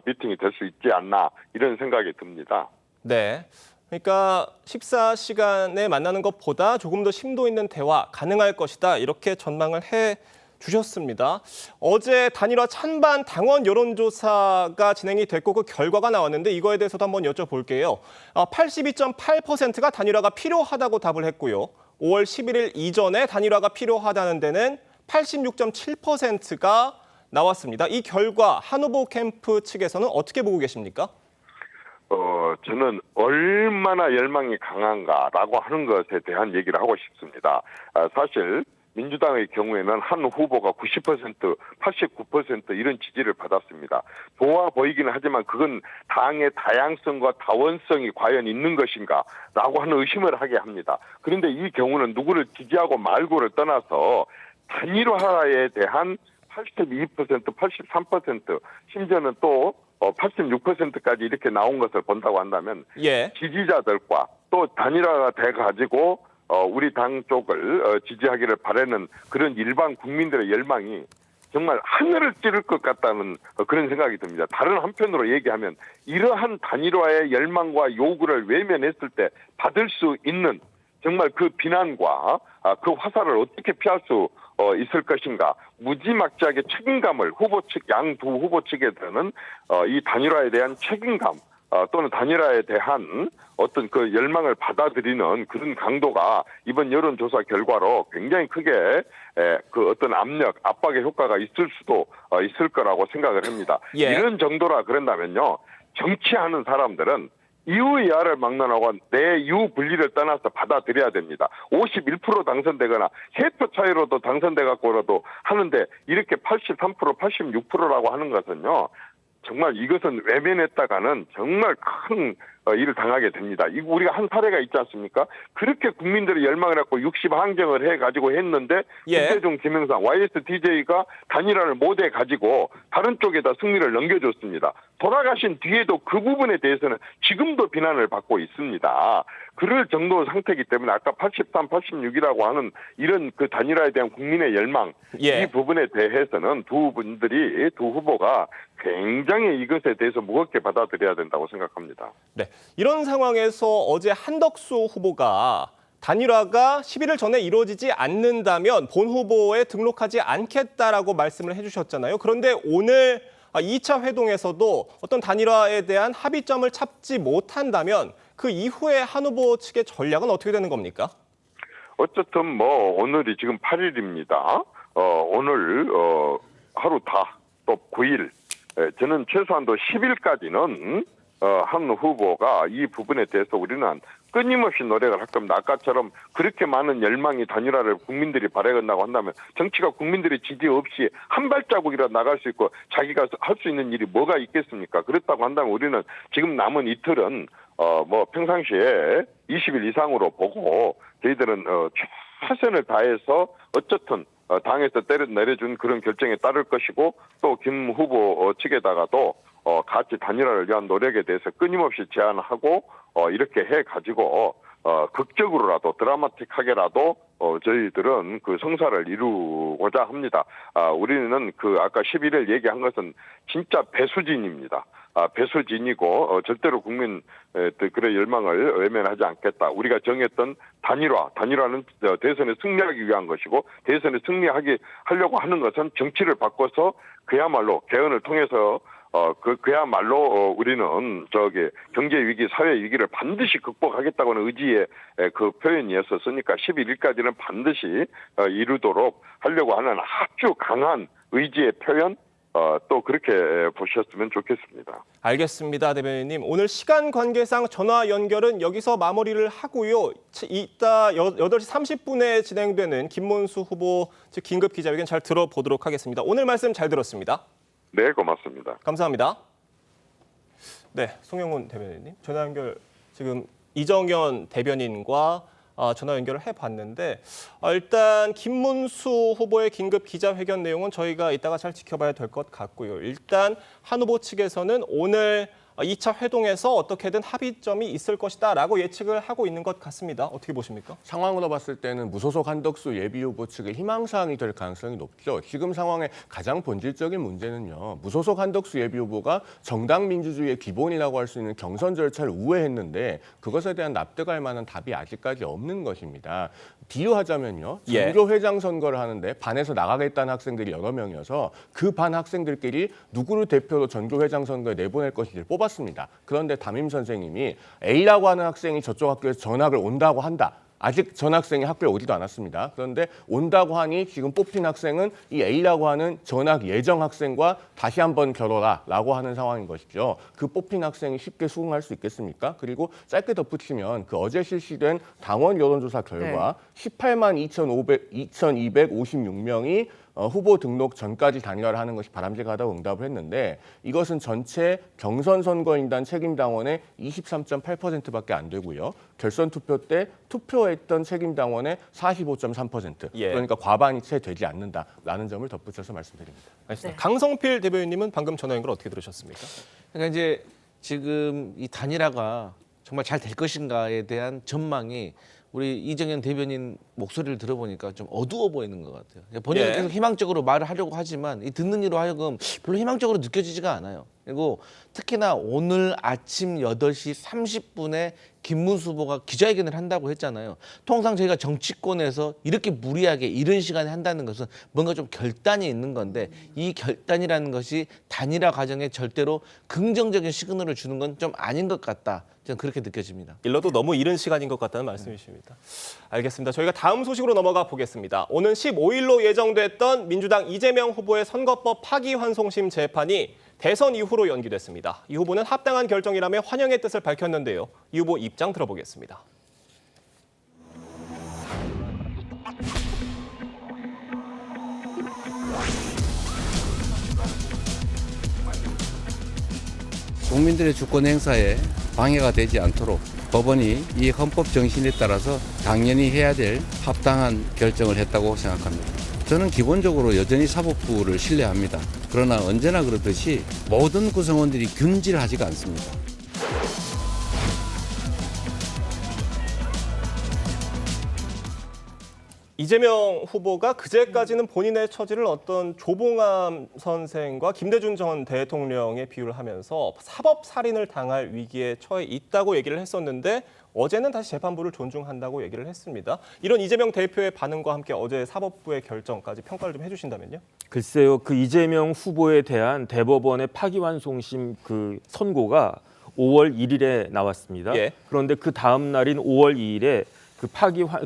미팅이 될 수 있지 않나 이런 생각이 듭니다. 네. 그러니까 식사 시간에 만나는 것보다 조금 더 심도 있는 대화 가능할 것이다. 이렇게 전망을 해 주셨습니다. 어제 단일화 찬반 당원 여론조사가 진행이 됐고 그 결과가 나왔는데 이거에 대해서도 한번 여쭤볼게요. 82.8%가 단일화가 필요하다고 답을 했고요. 5월 11일 이전에 단일화가 필요하다는 데는 86.7%가 나왔습니다. 이 결과 한 후보 캠프 측에서는 어떻게 보고 계십니까? 저는 얼마나 열망이 강한가라고 하는 것에 대한 얘기를 하고 싶습니다. 사실 민주당의 경우에는 한 후보가 90%, 89% 이런 지지를 받았습니다. 좋아 보이기는 하지만 그건 당의 다양성과 다원성이 과연 있는 것인가라고 하는 의심을 하게 합니다. 그런데 이 경우는 누구를 지지하고 말고를 떠나서 단일화에 대한 82%, 83%, 심지어는 또 86%까지 이렇게 나온 것을 본다고 한다면 지지자들과 또 단일화가 돼가지고 우리 당 쪽을 지지하기를 바라는 그런 일반 국민들의 열망이 정말 하늘을 찌를 것 같다는 그런 생각이 듭니다. 다른 한편으로 얘기하면 이러한 단일화의 열망과 요구를 외면했을 때 받을 수 있는 정말 그 비난과 그 화살을 어떻게 피할 수 있을 것인가. 무지막지하게 책임감을 후보 측, 양 두 후보 측에서는 이 단일화에 대한 책임감 또는 단일화에 대한 어떤 그 열망을 받아들이는 그런 강도가 이번 여론조사 결과로 굉장히 크게 그 어떤 압박의 효과가 있을 수도 있을 거라고 생각을 합니다. 이런 정도라 그런다면요. 정치하는 사람들은 이유야를 막론하고 내유 분리를 떠나서 받아들여야 됩니다. 51% 당선되거나 3표 차이로도 당선돼갖고라도 하는데 이렇게 83%, 86%라고 하는 것은요. 정말 이것은 외면했다가는 정말 큰 일을 당하게 됩니다. 이거 우리가 한 사례가 있지 않습니까? 그렇게 국민들의 열망을 갖고 60항쟁을 해가지고 했는데 김대중, 김영삼, YSDJ가 단일화를 못해가지고 다른 쪽에다 승리를 넘겨줬습니다. 돌아가신 뒤에도 그 부분에 대해서는 지금도 비난을 받고 있습니다. 그럴 정도 상태이기 때문에 아까 83, 86이라고 하는 이런 그 단일화에 대한 국민의 열망 이 부분에 대해서는 두 후보가 굉장히 이것에 대해서 무겁게 받아들여야 된다고 생각합니다. 네, 이런 상황에서 어제 한덕수 후보가 단일화가 11일 전에 이루어지지 않는다면 본 후보에 등록하지 않겠다라고 말씀을 해주셨잖아요. 그런데 오늘 2차 회동에서도 어떤 단일화에 대한 합의점을 찾지 못한다면 그 이후에 한 후보 측의 전략은 어떻게 되는 겁니까? 어쨌든 오늘이 지금 8일입니다. 오늘 하루 또 9일. 저는 최소한도 10일까지는 한 후보가 이 부분에 대해서 우리는 끊임없이 노력을 할 겁니다. 아까처럼 그렇게 많은 열망이 단일화를 국민들이 바라건다고 한다면 정치가 국민들의 지지 없이 한 발자국이라도 나갈 수 있고 자기가 할 수 있는 일이 뭐가 있겠습니까? 그렇다고 한다면 우리는 지금 남은 이틀은 평상시에 20일 이상으로 보고 저희들은 최선을 다해서 어쨌든 당에서 내려준 그런 결정에 따를 것이고 또 김 후보 측에다가도 같이 단일화를 위한 노력에 대해서 끊임없이 제안하고 이렇게 해가지고 극적으로라도 드라마틱하게라도 저희들은 그 성사를 이루고자 합니다. 우리는 그 아까 11일 얘기한 것은 진짜 배수진입니다. 배수진이고 절대로 국민 그의 열망을 외면하지 않겠다. 우리가 정했던 단일화는 대선에 승리하기 위한 것이고 대선에 하려고 하는 것은 정치를 바꿔서 그야말로 개헌을 통해서 그야말로 우리는 경제 위기, 사회 위기를 반드시 극복하겠다고는 의지의 그 표현이었었으니까 11일까지는 반드시 이루도록 하려고 하는 아주 강한 의지의 표현, 또 그렇게 보셨으면 좋겠습니다. 알겠습니다, 대변인님. 오늘 시간 관계상 전화 연결은 여기서 마무리를 하고요. 이따 8시 30분에 진행되는 김문수 후보 즉 긴급 기자회견 잘 들어보도록 하겠습니다. 오늘 말씀 잘 들었습니다. 네, 고맙습니다. 감사합니다. 네, 송영훈 대변인님. 전화 연결 지금 이정현 대변인과 전화 연결을 해봤는데 일단 김문수 후보의 긴급 기자회견 내용은 저희가 이따가 잘 지켜봐야 될 것 같고요. 일단 한 후보 측에서는 오늘 2차 회동에서 어떻게든 합의점이 있을 것이다라고 예측을 하고 있는 것 같습니다. 어떻게 보십니까? 상황으로 봤을 때는 무소속 한덕수 예비후보 측의 희망사항이 될 가능성이 높죠. 지금 상황의 가장 본질적인 문제는요. 무소속 한덕수 예비후보가 정당 민주주의의 기본이라고 할 수 있는 경선 절차를 우회했는데 그것에 대한 납득할 만한 답이 아직까지 없는 것입니다. 비유하자면요. 전교회장 선거를 하는데 반에서 나가겠다는 학생들이 여러 명이어서 그 반 학생들끼리 누구를 대표로 전교회장 선거에 내보낼 것인지를 뽑았습니다. 그런데 담임 선생님이 A라고 하는 학생이 저쪽 학교에서 전학을 온다고 한다. 아직 전학생이 학교에 오지도 않았습니다. 그런데 온다고 하니 지금 뽑힌 학생은 이 A라고 하는 전학 예정 학생과 다시 한번 겨뤄라라고 하는 상황인 것이죠. 그 뽑힌 학생이 쉽게 수긍할 수 있겠습니까? 그리고 짧게 덧붙이면 그 어제 실시된 당원 여론조사 결과 18만 2,256명이 후보 등록 전까지 단일화를 하는 것이 바람직하다고 응답을 했는데 이것은 전체 경선 선거인단 책임당원의 23.8%밖에 안 되고요. 결선 투표 때 투표했던 책임당원의 45.3%. 그러니까 과반이 채 되지 않는다라는 점을 덧붙여서 말씀드립니다. 알겠습니다. 강성필 대변인님은 방금 전화 연결 어떻게 들으셨습니까? 그러니까 이제 지금 이 단일화가 정말 잘 될 것인가에 대한 전망이 우리 이정현 대변인 목소리를 들어보니까 좀 어두워 보이는 것 같아요. 본인은 계속 희망적으로 말을 하려고 하지만 이 듣는 이로 하여금 별로 희망적으로 느껴지지가 않아요. 그리고 특히나 오늘 아침 8시 30분에 김문수 후보가 기자회견을 한다고 했잖아요. 통상 저희가 정치권에서 이렇게 무리하게 이른 시간에 한다는 것은 뭔가 좀 결단이 있는 건데 이 결단이라는 것이 단일화 과정에 절대로 긍정적인 시그널을 주는 건 좀 아닌 것 같다. 저는 그렇게 느껴집니다. 일러도 너무 이른 시간인 것 같다는 말씀이십니다. 알겠습니다. 저희가 다음 소식으로 넘어가 보겠습니다. 오는 15일로 예정됐던 민주당 이재명 후보의 선거법 파기환송심 재판이 대선 이후로 연기됐습니다. 이 후보는 합당한 결정이라며 환영의 뜻을 밝혔는데요. 이 후보 입장 들어보겠습니다. 국민들의 주권 행사에 방해가 되지 않도록 법원이 이 헌법 정신에 따라서 당연히 해야 될 합당한 결정을 했다고 생각합니다. 저는 기본적으로 여전히 사법부를 신뢰합니다. 그러나 언제나 그렇듯이 모든 구성원들이 균질하지가 않습니다. 이재명 후보가 그제까지는 본인의 처지를 어떤 조봉암 선생과 김대중 전 대통령에 비유를 하면서 사법살인을 당할 위기에 처해 있다고 얘기를 했었는데 어제는 다시 재판부를 존중한다고 얘기를 했습니다. 이런 이재명 대표의 반응과 함께 어제 사법부의 결정까지 평가를 좀 해주신다면요? 글쎄요. 그 이재명 후보에 대한 대법원의 파기환송심 그 선고가 5월 1일에 나왔습니다. 그런데 그 다음 날인 5월 2일에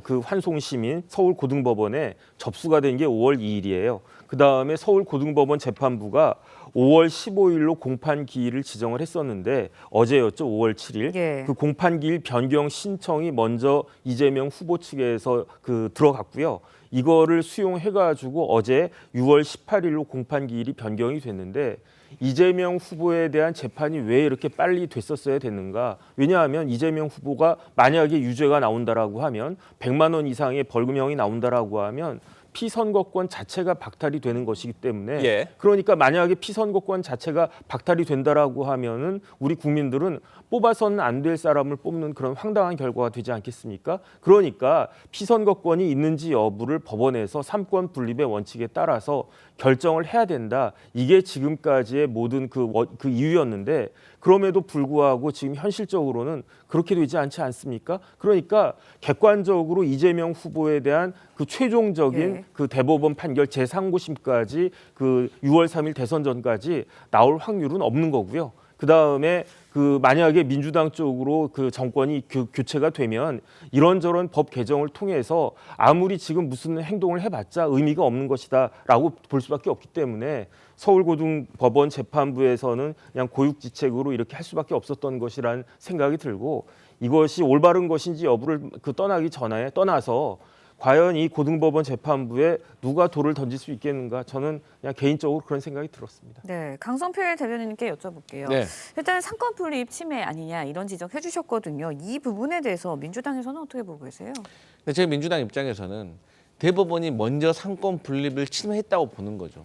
그 환송심인 서울고등법원에 접수가 된 게 5월 2일이에요. 그 다음에 서울고등법원 재판부가 5월 15일로 공판 기일을 지정을 했었는데 어제였죠. 5월 7일. 그 공판 기일 변경 신청이 먼저 이재명 후보 측에서 들어갔고요. 이거를 수용해가지고 어제 6월 18일로 공판 기일이 변경이 됐는데 이재명 후보에 대한 재판이 왜 이렇게 빨리 됐었어야 됐는가? 왜냐하면 이재명 후보가 만약에 유죄가 나온다라고 하면 100만 원 이상의 벌금형이 나온다라고 하면 피선거권 자체가 박탈이 되는 것이기 때문에 그러니까 만약에 피선거권 자체가 박탈이 된다라고 하면은 우리 국민들은 뽑아서는 안 될 사람을 뽑는 그런 황당한 결과가 되지 않겠습니까? 그러니까 피선거권이 있는지 여부를 법원에서 삼권 분립의 원칙에 따라서 결정을 해야 된다. 이게 지금까지의 모든 그 이유였는데 그럼에도 불구하고 지금 현실적으로는 그렇게 되지 않지 않습니까? 그러니까 객관적으로 이재명 후보에 대한 그 최종적인 그 대법원 판결 제3고심까지 그 6월 3일 대선 전까지 나올 확률은 없는 거고요. 그다음에 그 만약에 민주당 쪽으로 그 정권이 교체가 되면 이런저런 법 개정을 통해서 아무리 지금 무슨 행동을 해봤자 의미가 없는 것이다라고 볼 수밖에 없기 때문에 서울고등법원 재판부에서는 그냥 고육지책으로 이렇게 할 수밖에 없었던 것이라는 생각이 들고 이것이 올바른 것인지 여부를 떠나서 과연 이 고등법원 재판부에 누가 돌을 던질 수 있겠는가 저는 그냥 개인적으로 그런 생각이 들었습니다. 네, 강성필 대변인님께 여쭤볼게요. 네. 일단 상권 분립 침해 아니냐 이런 지적해 주셨거든요. 이 부분에 대해서 민주당에서는 어떻게 보고 계세요? 네, 제 민주당 입장에서는 대법원이 먼저 상권 분립을 침해했다고 보는 거죠.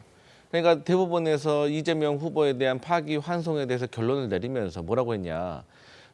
그러니까 대법원에서 이재명 후보에 대한 파기 환송에 대해서 결론을 내리면서 뭐라고 했냐.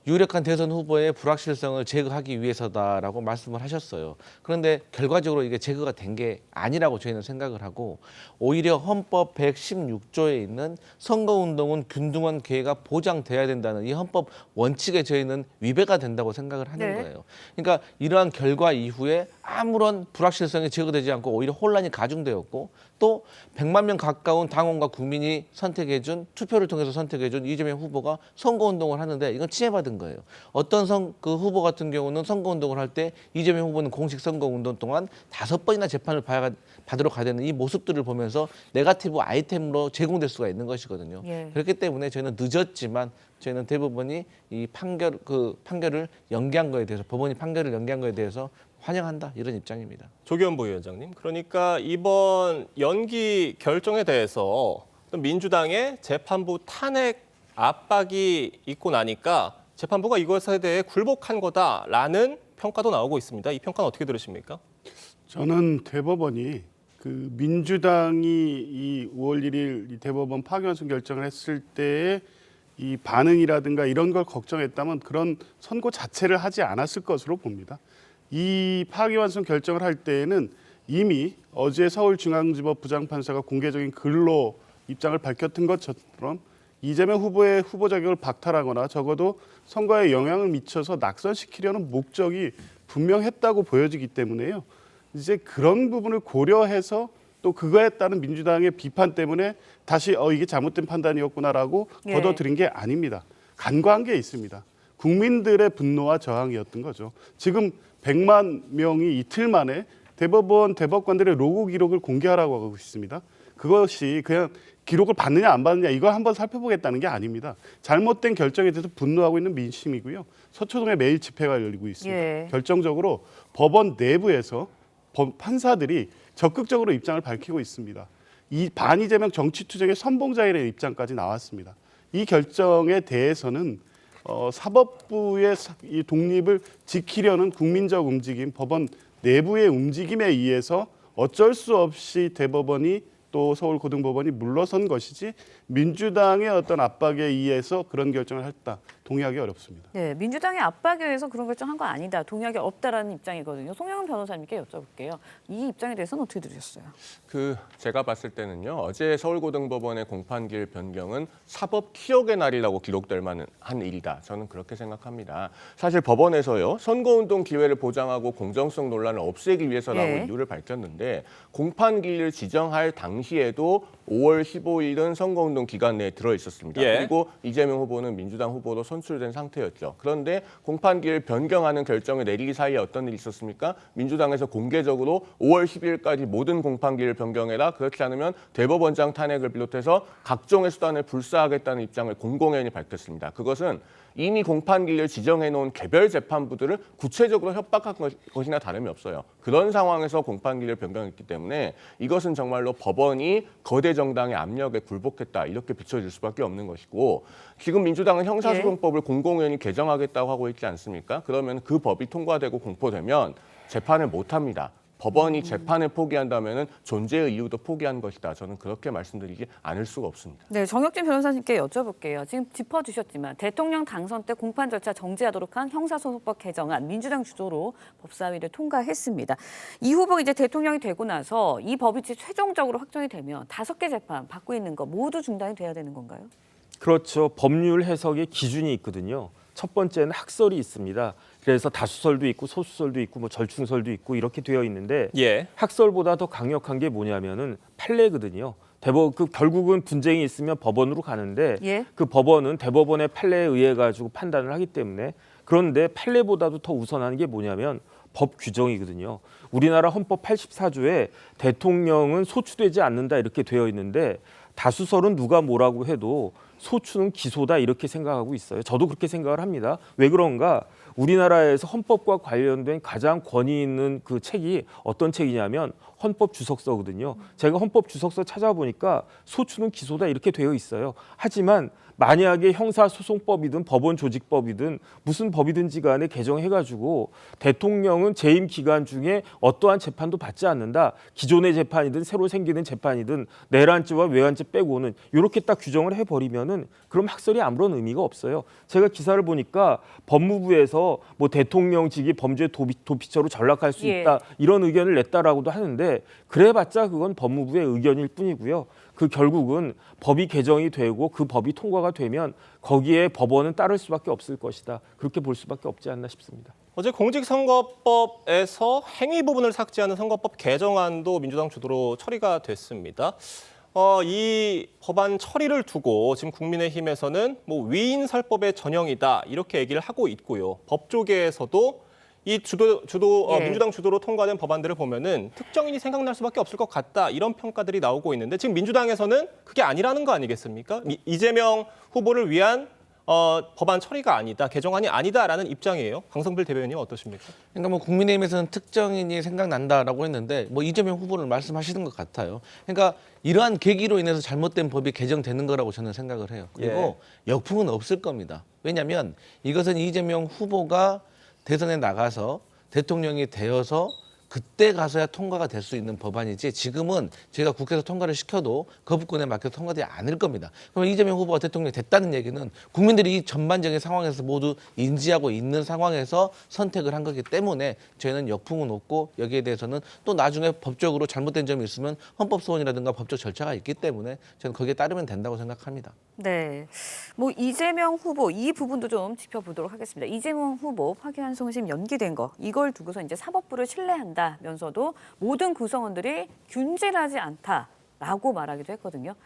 유력한 대선 후보의 불확실성을 제거하기 위해서다라고 말씀을 하셨어요. 그런데 결과적으로 이게 제거가 된 게 아니라고 저희는 생각을 하고 오히려 헌법 116조에 있는 선거운동은 균등한 기회가 보장돼야 된다는 이 헌법 원칙에 저희는 위배가 된다고 생각을 하는 거예요. 그러니까 이러한 결과 이후에 아무런 불확실성이 제거되지 않고 오히려 혼란이 가중되었고 또 100만 명 가까운 당원과 국민이 선택해준 투표를 통해서 선택해준 이재명 후보가 선거운동을 하는데 이건 침해받은 거예요. 어떤 그 후보 같은 경우는 선거운동을 할 때 이재명 후보는 공식 선거운동 동안 5번이나 재판을 받으러 가야 되는 이 모습들을 보면서 네거티브 아이템으로 제공될 수가 있는 것이거든요. 그렇기 때문에 저희는 늦었지만 저희는 대법원이 이 판결을 연기한 거에 대해서 법원이 판결을 연기한 거에 대해서 환영한다 이런 입장입니다. 조기현 부위원장님, 그러니까 이번 연기 결정에 대해서 민주당의 재판부 탄핵 압박이 있고 나니까 재판부가 이것에 대해 굴복한 거다라는 평가도 나오고 있습니다. 이 평가는 어떻게 들으십니까? 저는 대법원이 그 민주당이 이 5월 1일 이 대법원 파기환송 결정을 했을 때의 이 반응이라든가 이런 걸 걱정했다면 그런 선고 자체를 하지 않았을 것으로 봅니다. 이 파기환송 결정을 할 때에는 이미 어제 서울중앙지법 부장판사가 공개적인 글로 입장을 밝혔던 것처럼 이재명 후보의 후보 자격을 박탈하거나 적어도 선거에 영향을 미쳐서 낙선시키려는 목적이 분명했다고 보여지기 때문에요. 이제 그런 부분을 고려해서 또 그거에 따른 민주당의 비판 때문에 다시 이게 잘못된 판단이었구나라고 걷어들인 게 아닙니다. 간과한 게 있습니다. 국민들의 분노와 저항이었던 거죠. 지금 100만 명이 이틀 만에 대법원 대법관들의 로고 기록을 공개하라고 하고 있습니다. 그것이 그냥 기록을 받느냐 안 받느냐 이걸 한번 살펴보겠다는 게 아닙니다. 잘못된 결정에 대해서 분노하고 있는 민심이고요. 서초동에 매일 집회가 열리고 있습니다. 결정적으로 법원 내부에서 판사들이 적극적으로 입장을 밝히고 있습니다. 이 반이재명 정치투쟁의 선봉자이라는 입장까지 나왔습니다. 이 결정에 대해서는 사법부의 이 독립을 지키려는 국민적 움직임, 법원 내부의 움직임에 의해서 어쩔 수 없이 대법원이 또 서울고등법원이 물러선 것이지 민주당의 어떤 압박에 의해서 그런 결정을 했다. 동의하기 어렵습니다. 네, 민주당의 압박에 의해서 그런 결정한 거 아니다. 동의하기 없다라는 입장이거든요. 송영은 변호사님께 여쭤볼게요. 이 입장에 대해서는 어떻게 들으셨어요? 제가 봤을 때는요. 어제 서울고등법원의 공판기일 변경은 사법 기억의 날이라고 기록될 만한 일이다. 저는 그렇게 생각합니다. 사실 법원에서요. 선거운동 기회를 보장하고 공정성 논란을 없애기 위해서라고 이유를 밝혔는데 공판기일을 지정할 당시에도 5월 15일은 선거운동 기간 내에 들어있었습니다. 그리고 이재명 후보는 민주당 후보로 선출된 상태였죠. 그런데 공판기일 변경하는 결정을 내리기 사이에 어떤 일이 있었습니까? 민주당에서 공개적으로 5월 10일까지 모든 공판기일 변경해라. 그렇지 않으면 대법원장 탄핵을 비롯해서 각종의 수단을 불사하겠다는 입장을 공공연히 밝혔습니다. 그것은 이미 공판기일을 지정해놓은 개별 재판부들을 구체적으로 협박한 것이나 다름이 없어요. 그런 상황에서 공판기일을 변경했기 때문에 이것은 정말로 법원이 거대 정당의 압력에 굴복했다 이렇게 비춰질 수밖에 없는 것이고 지금 민주당은 형사소송법을 공공연히 개정하겠다고 하고 있지 않습니까? 그러면 그 법이 통과되고 공포되면 재판을 못합니다. 법원이 재판을 포기한다면은 존재의 이유도 포기한 것이다. 저는 그렇게 말씀드리지 않을 수가 없습니다. 네, 정혁진 변호사님께 여쭤볼게요. 지금 짚어주셨지만 대통령 당선 때 공판 절차 정지하도록 한 형사소송법 개정안 민주당 주도로 법사위를 통과했습니다. 이 후보가 이제 대통령이 되고 나서 이 법이 최종적으로 확정이 되면 5개 재판 받고 있는 거 모두 중단이 돼야 되는 건가요? 그렇죠. 법률 해석의 기준이 있거든요. 첫 번째는 학설이 있습니다. 그래서 다수설도 있고 소수설도 있고 뭐 절충설도 있고 이렇게 되어 있는데 학설보다 더 강력한 게 뭐냐면은 판례거든요. 결국은 분쟁이 있으면 법원으로 가는데 그 법원은 대법원의 판례에 의해 가지고 판단을 하기 때문에 그런데 판례보다도 더 우선하는 게 뭐냐면 법 규정이거든요. 우리나라 헌법 84조에 대통령은 소추되지 않는다 이렇게 되어 있는데 다수설은 누가 뭐라고 해도 소추는 기소다 이렇게 생각하고 있어요. 저도 그렇게 생각을 합니다. 왜 그런가? 우리나라에서 헌법과 관련된 가장 권위 있는 그 책이 어떤 책이냐면 헌법 주석서거든요. 제가 헌법 주석서 찾아보니까 소추는 기소다 이렇게 되어 있어요. 하지만 만약에 형사소송법이든 법원조직법이든 무슨 법이든지 간에 개정해가지고 대통령은 재임 기간 중에 어떠한 재판도 받지 않는다. 기존의 재판이든 새로 생기는 재판이든 내란죄와 외환죄 빼고는 이렇게 딱 규정을 해버리면은 그럼 학설이 아무런 의미가 없어요. 제가 기사를 보니까 법무부에서 뭐 대통령직이 범죄 도피처로 전락할 수 있다 이런 의견을 냈다라고도 하는데 그래봤자 그건 법무부의 의견일 뿐이고요. 그 결국은 법이 개정이 되고 그 법이 통과가 되면 거기에 법원은 따를 수밖에 없을 것이다. 그렇게 볼 수밖에 없지 않나 싶습니다. 어제 공직선거법에서 행위 부분을 삭제하는 선거법 개정안도 민주당 주도로 처리가 됐습니다. 이 법안 처리를 두고 지금 국민의힘에서는 뭐 위인설법의 전형이다 이렇게 얘기를 하고 있고요. 법조계에서도 이 민주당 주도로 통과된 법안들을 보면은 특정인이 생각날 수밖에 없을 것 같다 이런 평가들이 나오고 있는데 지금 민주당에서는 그게 아니라는 거 아니겠습니까? 이재명 후보를 위한 법안 처리가 아니다, 개정안이 아니다라는 입장이에요. 강성필 대변인님 어떠십니까? 그러니까 뭐 국민의힘에서는 특정인이 생각난다라고 했는데 뭐 이재명 후보를 말씀하시는 것 같아요. 그러니까 이러한 계기로 인해서 잘못된 법이 개정되는 거라고 저는 생각을 해요. 그리고 역풍은 없을 겁니다. 왜냐하면 이것은 이재명 후보가 대선에 나가서 대통령이 되어서 그때 가서야 통과가 될 수 있는 법안이지 지금은 제가 국회에서 통과를 시켜도 거부권에 맡겨서 통과되지 않을 겁니다. 그러면 이재명 후보가 대통령이 됐다는 얘기는 국민들이 이 전반적인 상황에서 모두 인지하고 있는 상황에서 선택을 한 거기 때문에 저희는 역풍은 없고 여기에 대해서는 또 나중에 법적으로 잘못된 점이 있으면 헌법소원이라든가 법적 절차가 있기 때문에 저는 거기에 따르면 된다고 생각합니다. 네, 뭐 이재명 후보 이 부분도 좀 짚어보도록 하겠습니다. 이재명 후보 파기환송심 연기된 거 이걸 두고서 이제 사법부를 신뢰한다면서도 모든 구성원들이 균질하지 않다라고 말하기도 했거든요.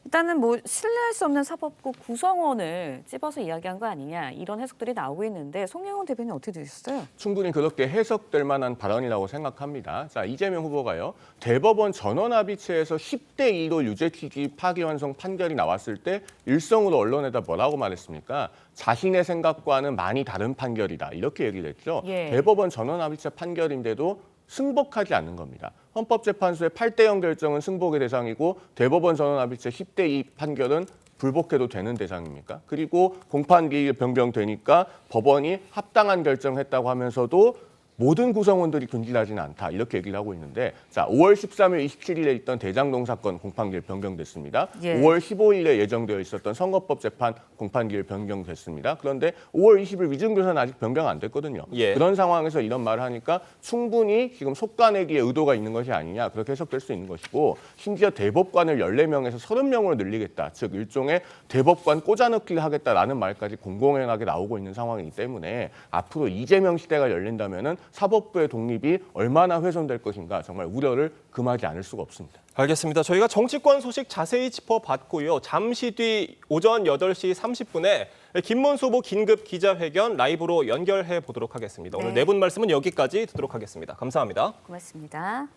일단은 뭐 신뢰할 수 없는 사법부 구성원을 찝어서 이야기한 거 아니냐 이런 해석들이 나오고 있는데 송영훈 대변인 어떻게 들으셨어요? 충분히 그렇게 해석될 만한 발언이라고 생각합니다. 자, 이재명 후보가요. 대법원 전원합의체에서 10대 2로 유죄취지 파기환송 판결이 나왔을 때 일성으로 언론에다 뭐라고 말했습니까? 자신의 생각과는 많이 다른 판결이다. 이렇게 얘기를 했죠. 대법원 전원합의체 판결인데도 승복하지 않는 겁니다. 헌법재판소의 8대0 결정은 승복의 대상이고 대법원 전원합의체 10대2 판결은 불복해도 되는 대상입니까? 그리고 공판기일 변경되니까 법원이 합당한 결정했다고 하면서도 모든 구성원들이 균질하지는 않다. 이렇게 얘기를 하고 있는데 자, 5월 13일, 27일에 있던 대장동 사건 공판기일 변경됐습니다. 5월 15일에 예정되어 있었던 선거법 재판 공판기일 변경됐습니다. 그런데 5월 20일 위증교사는 아직 변경 안 됐거든요. 그런 상황에서 이런 말을 하니까 충분히 지금 속가내기에 의도가 있는 것이 아니냐 그렇게 해석될 수 있는 것이고 심지어 대법관을 14명에서 30명으로 늘리겠다. 즉 일종의 대법관 꽂아넣기를 하겠다라는 말까지 공공연하게 나오고 있는 상황이기 때문에 앞으로 이재명 시대가 열린다면은 사법부의 독립이 얼마나 훼손될 것인가 정말 우려를 금하지 않을 수가 없습니다. 알겠습니다. 저희가 정치권 소식 자세히 짚어봤고요. 잠시 뒤 오전 8시 30분에 김문수 후보 긴급 기자회견 라이브로 연결해 보도록 하겠습니다. 오늘 네 분 말씀은 여기까지 듣도록 하겠습니다. 감사합니다. 고맙습니다.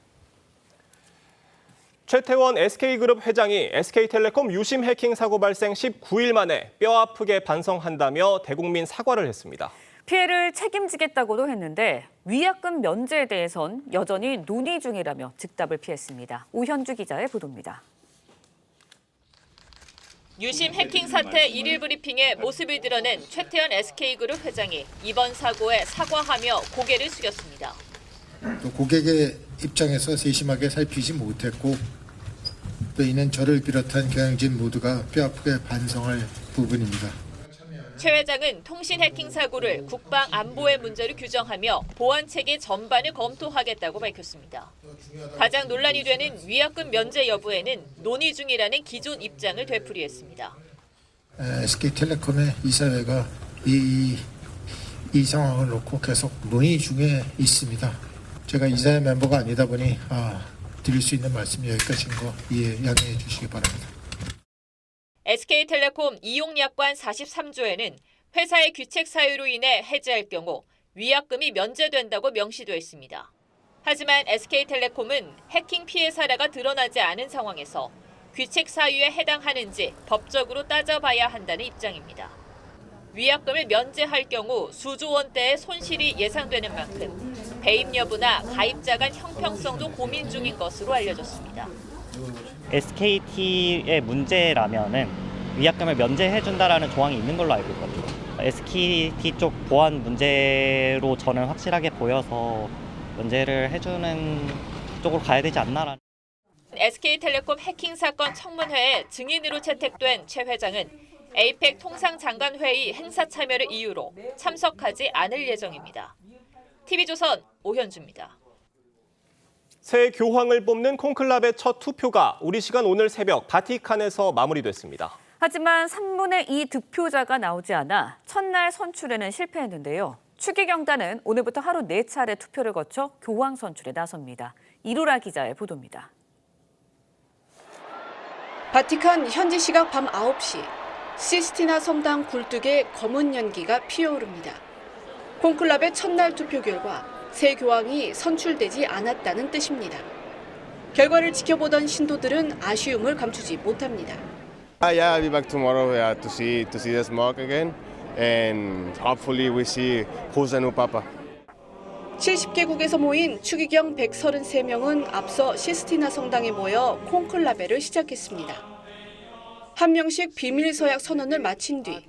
최태원 SK그룹 회장이 SK텔레콤 유심 해킹 사고 발생 19일 만에 뼈아프게 반성한다며 대국민 사과를 했습니다. 피해를 책임지겠다고도 했는데 위약금 면제에 대해선 여전히 논의 중이라며 즉답을 피했습니다. 오현주 기자의 보도입니다. 유심 해킹 사태 1일 브리핑에 모습을 드러낸 최태원 SK그룹 회장이 이번 사고에 사과하며 고개를 숙였습니다. 또 고객의 입장에서 세심하게 살피지 못했고 또 이는 저를 비롯한 경영진 모두가 뼈아프게 반성할 부분입니다. 최 회장은 통신 해킹 사고를 국방 안보의 문제로 규정하며 보안 체계 전반을 검토하겠다고 밝혔습니다. 가장 논란이 되는 위약금 면제 여부에는 논의 중이라는 기존 입장을 되풀이했습니다. SK텔레콤의 이사회가 이 상황을 놓고 계속 논의 중에 있습니다. 제가 이사회 멤버가 아니다 보니 드릴 수 있는 말씀이 여기까지인 거 양해해 주시기 바랍니다. SK텔레콤 이용약관 43조에는 회사의 귀책 사유로 인해 해지할 경우 위약금이 면제된다고 명시되어 있습니다. 하지만 SK텔레콤은 해킹 피해 사례가 드러나지 않은 상황에서 귀책 사유에 해당하는지 법적으로 따져봐야 한다는 입장입니다. 위약금을 면제할 경우 수조 원대의 손실이 예상되는 만큼 배임 여부나 가입자 간 형평성도 고민 중인 것으로 알려졌습니다. SKT의 문제라면은 위약금을 면제해준다라는 조항이 있는 걸로 알고 있거든요. SKT 쪽 보안 문제로 저는 확실하게 보여서 면제를 해주는 쪽으로 가야 되지 않나라는. SK텔레콤 해킹 사건 청문회에 증인으로 채택된 최 회장은 에이펙 통상장관회의 행사 참여를 이유로 참석하지 않을 예정입니다. TV조선 오현주입니다. 새 교황을 뽑는 콘클라베 첫 투표가 우리 시간 오늘 새벽 바티칸에서 마무리됐습니다. 하지만 3분의 2 득표자가 나오지 않아 첫날 선출에는 실패했는데요. 추기경단은 오늘부터 하루 4차례 투표를 거쳐 교황 선출에 나섭니다. 이루라 기자의 보도입니다. 바티칸 현지 시각 밤 9시, 시스티나 성당 굴뚝에 검은 연기가 피어오릅니다. 콘클라베 첫날 투표 결과 새 교황이 선출되지 않았다는 뜻입니다. 결과를 지켜보던 신도들은 아쉬움을 감추지 못합니다. Yeah, I'll be back tomorrow to see the smoke again, and hopefully we see who's the new papa. 70개국에서 모인 추기경 133명은 앞서 시스티나 성당에 모여 콘클라베를 시작했습니다. 한 명씩 비밀 서약 선언을 마친 뒤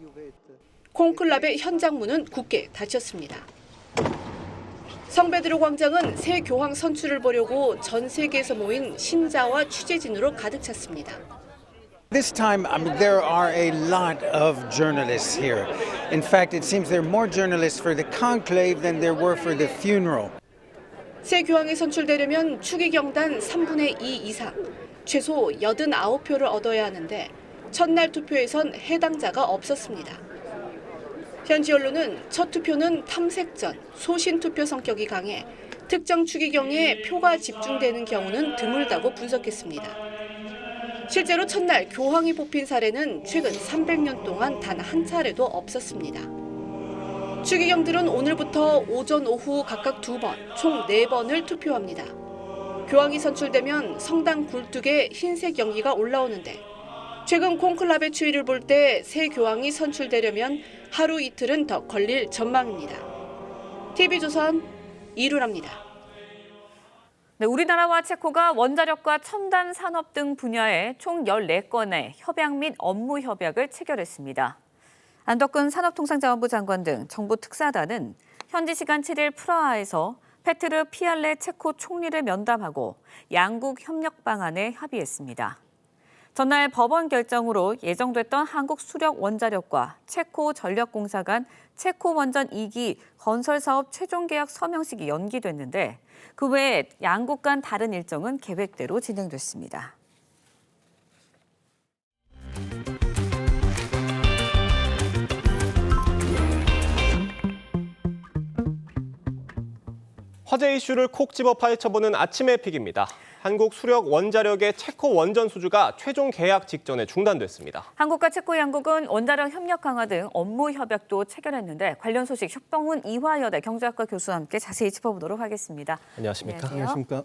콘클라베 현장 문은 굳게 닫혔습니다. 성베드로 광장은 새 교황 선출을 보려고 전 세계에서 모인 신자와 취재진으로 가득 찼습니다. This time, there are a lot of journalists here. In fact, it seems there are more journalists for the conclave than there were for the funeral. 새 교황이 선출되려면 추기경단 3분의 2 이상, 최소 89표를 얻어야 하는데 첫날 투표에선 해당자가 없었습니다. 현지 언론은 첫 투표는 탐색전, 소신 투표 성격이 강해 특정 추기경에 표가 집중되는 경우는 드물다고 분석했습니다. 실제로 첫날 교황이 뽑힌 사례는 최근 300년 동안 단 한 차례도 없었습니다. 추기경들은 오늘부터 오전, 오후 각각 2번, 총 4번을 투표합니다. 교황이 선출되면 성당 굴뚝에 흰색 연기가 올라오는데 최근 콘클라베 추이를 볼 때 새 교황이 선출되려면 하루 이틀은 더 걸릴 전망입니다. TV조선 이루라입니다. 네, 우리나라와 체코가 원자력과 첨단 산업 등 분야에 총 14건의 협약 및 업무 협약을 체결했습니다. 안덕근 산업통상자원부 장관 등 정부 특사단은 현지 시간 7일 프라하에서 페트르 피알레 체코 총리를 면담하고 양국 협력 방안에 합의했습니다. 전날 법원 결정으로 예정됐던 한국 수력 원자력과 체코 전력공사 간 체코 원전 2기 건설 사업 최종 계약 서명식이 연기됐는데 그 외에 양국 간 다른 일정은 계획대로 진행됐습니다. 화제 이슈를 콕 집어 파헤쳐보는 아침의 픽입니다. 한국 수력 원자력의 체코 원전 수주가 최종 계약 직전에 중단됐습니다. 한국과 체코 양국은 원자력 협력 강화 등 업무 협약도 체결했는데 관련 소식 혁병훈 이화여대 경제학과 교수와 함께 자세히 짚어보도록 하겠습니다. 안녕하십니까? 안녕하십니까?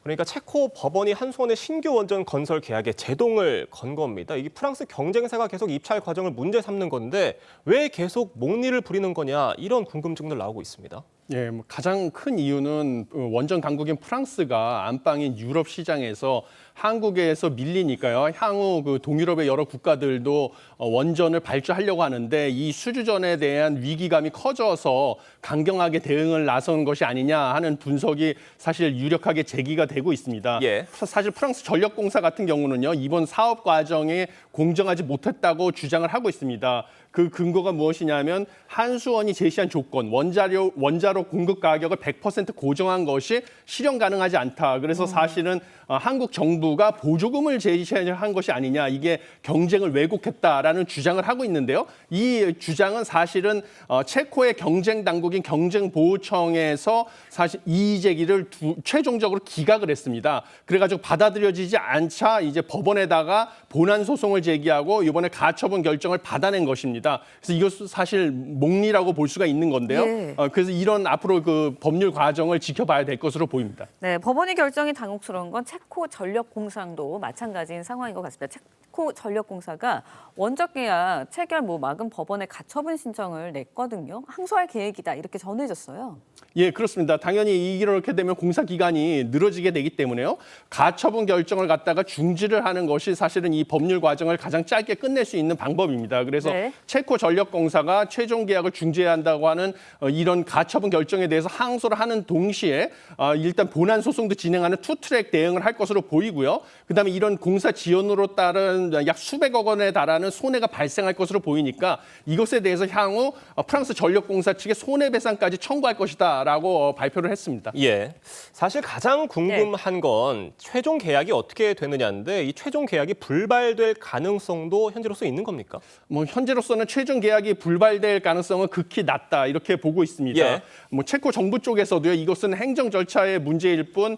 그러니까 체코 법원이 한 손에 신규 원전 건설 계약에 제동을 건 겁니다. 이게 프랑스 경쟁사가 계속 입찰 과정을 문제 삼는 건데 왜 계속 목리를 부리는 거냐 이런 궁금증들 나오고 있습니다. 예, 가장 큰 이유는 원전 강국인 프랑스가 안방인 유럽 시장에서 한국에서 밀리니까요. 향후 그 동유럽의 여러 국가들도 원전을 발주하려고 하는데 이 수주전에 대한 위기감이 커져서 강경하게 대응을 나선 것이 아니냐 하는 분석이 사실 유력하게 제기가 되고 있습니다. 사실 프랑스 전력공사 같은 경우는요. 이번 사업 과정에 공정하지 못했다고 주장을 하고 있습니다. 그 근거가 무엇이냐면 한수원이 제시한 조건, 원자로 공급 가격을 100% 고정한 것이 실현 가능하지 않다. 그래서 사실은 한국 정부가 보조금을 제시한 것이 아니냐, 이게 경쟁을 왜곡했다라는 주장을 하고 있는데요. 이 주장은 사실은 체코의 경쟁 당국인 경쟁보호청에서 사실 이의 제기를 최종적으로 기각을 했습니다. 그래가지고 받아들여지지 않자 이제 법원에다가 본안 소송을 제기하고 이번에 가처분 결정을 받아낸 것입니다. 그래서 이것도 사실 몽리라고 볼 수가 있는 건데요. 그래서 이런 앞으로 그 법률 과정을 지켜봐야 될 것으로 보입니다. 네, 법원의 결정이 당혹스러운 건 체코 전력공사도 마찬가지인 상황인 것 같습니다. 체코 전력공사가 원적 계약 체결 막은 법원에 가처분 신청을 냈거든요. 항소할 계획이다 이렇게 전해졌어요. 예, 그렇습니다. 당연히 이렇게 되면 공사 기간이 늘어지게 되기 때문에요. 가처분 결정을 갖다가 중지를 하는 것이 사실은 이 법률 과정을 가장 짧게 끝낼 수 있는 방법입니다. 그래서 체코 전력공사가 최종 계약을 중지해야 한다고 하는 이런 가처분 결정에 대해서 항소를 하는 동시에 일단 본안 소송도 진행하는 투트랙 대응을 할 것으로 보이고요. 그다음에 이런 공사 지연으로 따른 약 수백억 원에 달하는 손해가 발생할 것으로 보이니까 이것에 대해서 향후 프랑스 전력공사 측에 손해배상까지 청구할 것이다라고 발표를 했습니다. 예, 사실 가장 궁금한 건 최종 계약이 어떻게 되느냐인데 이 최종 계약이 불발될 가능성도 현재로서 있는 겁니까? 현재로서는 최종 계약이 불발될 가능성은 극히 낮다 이렇게 보고 있습니다. 체코 정부 쪽에서도요. 이것은 행정 절차의 문제일 뿐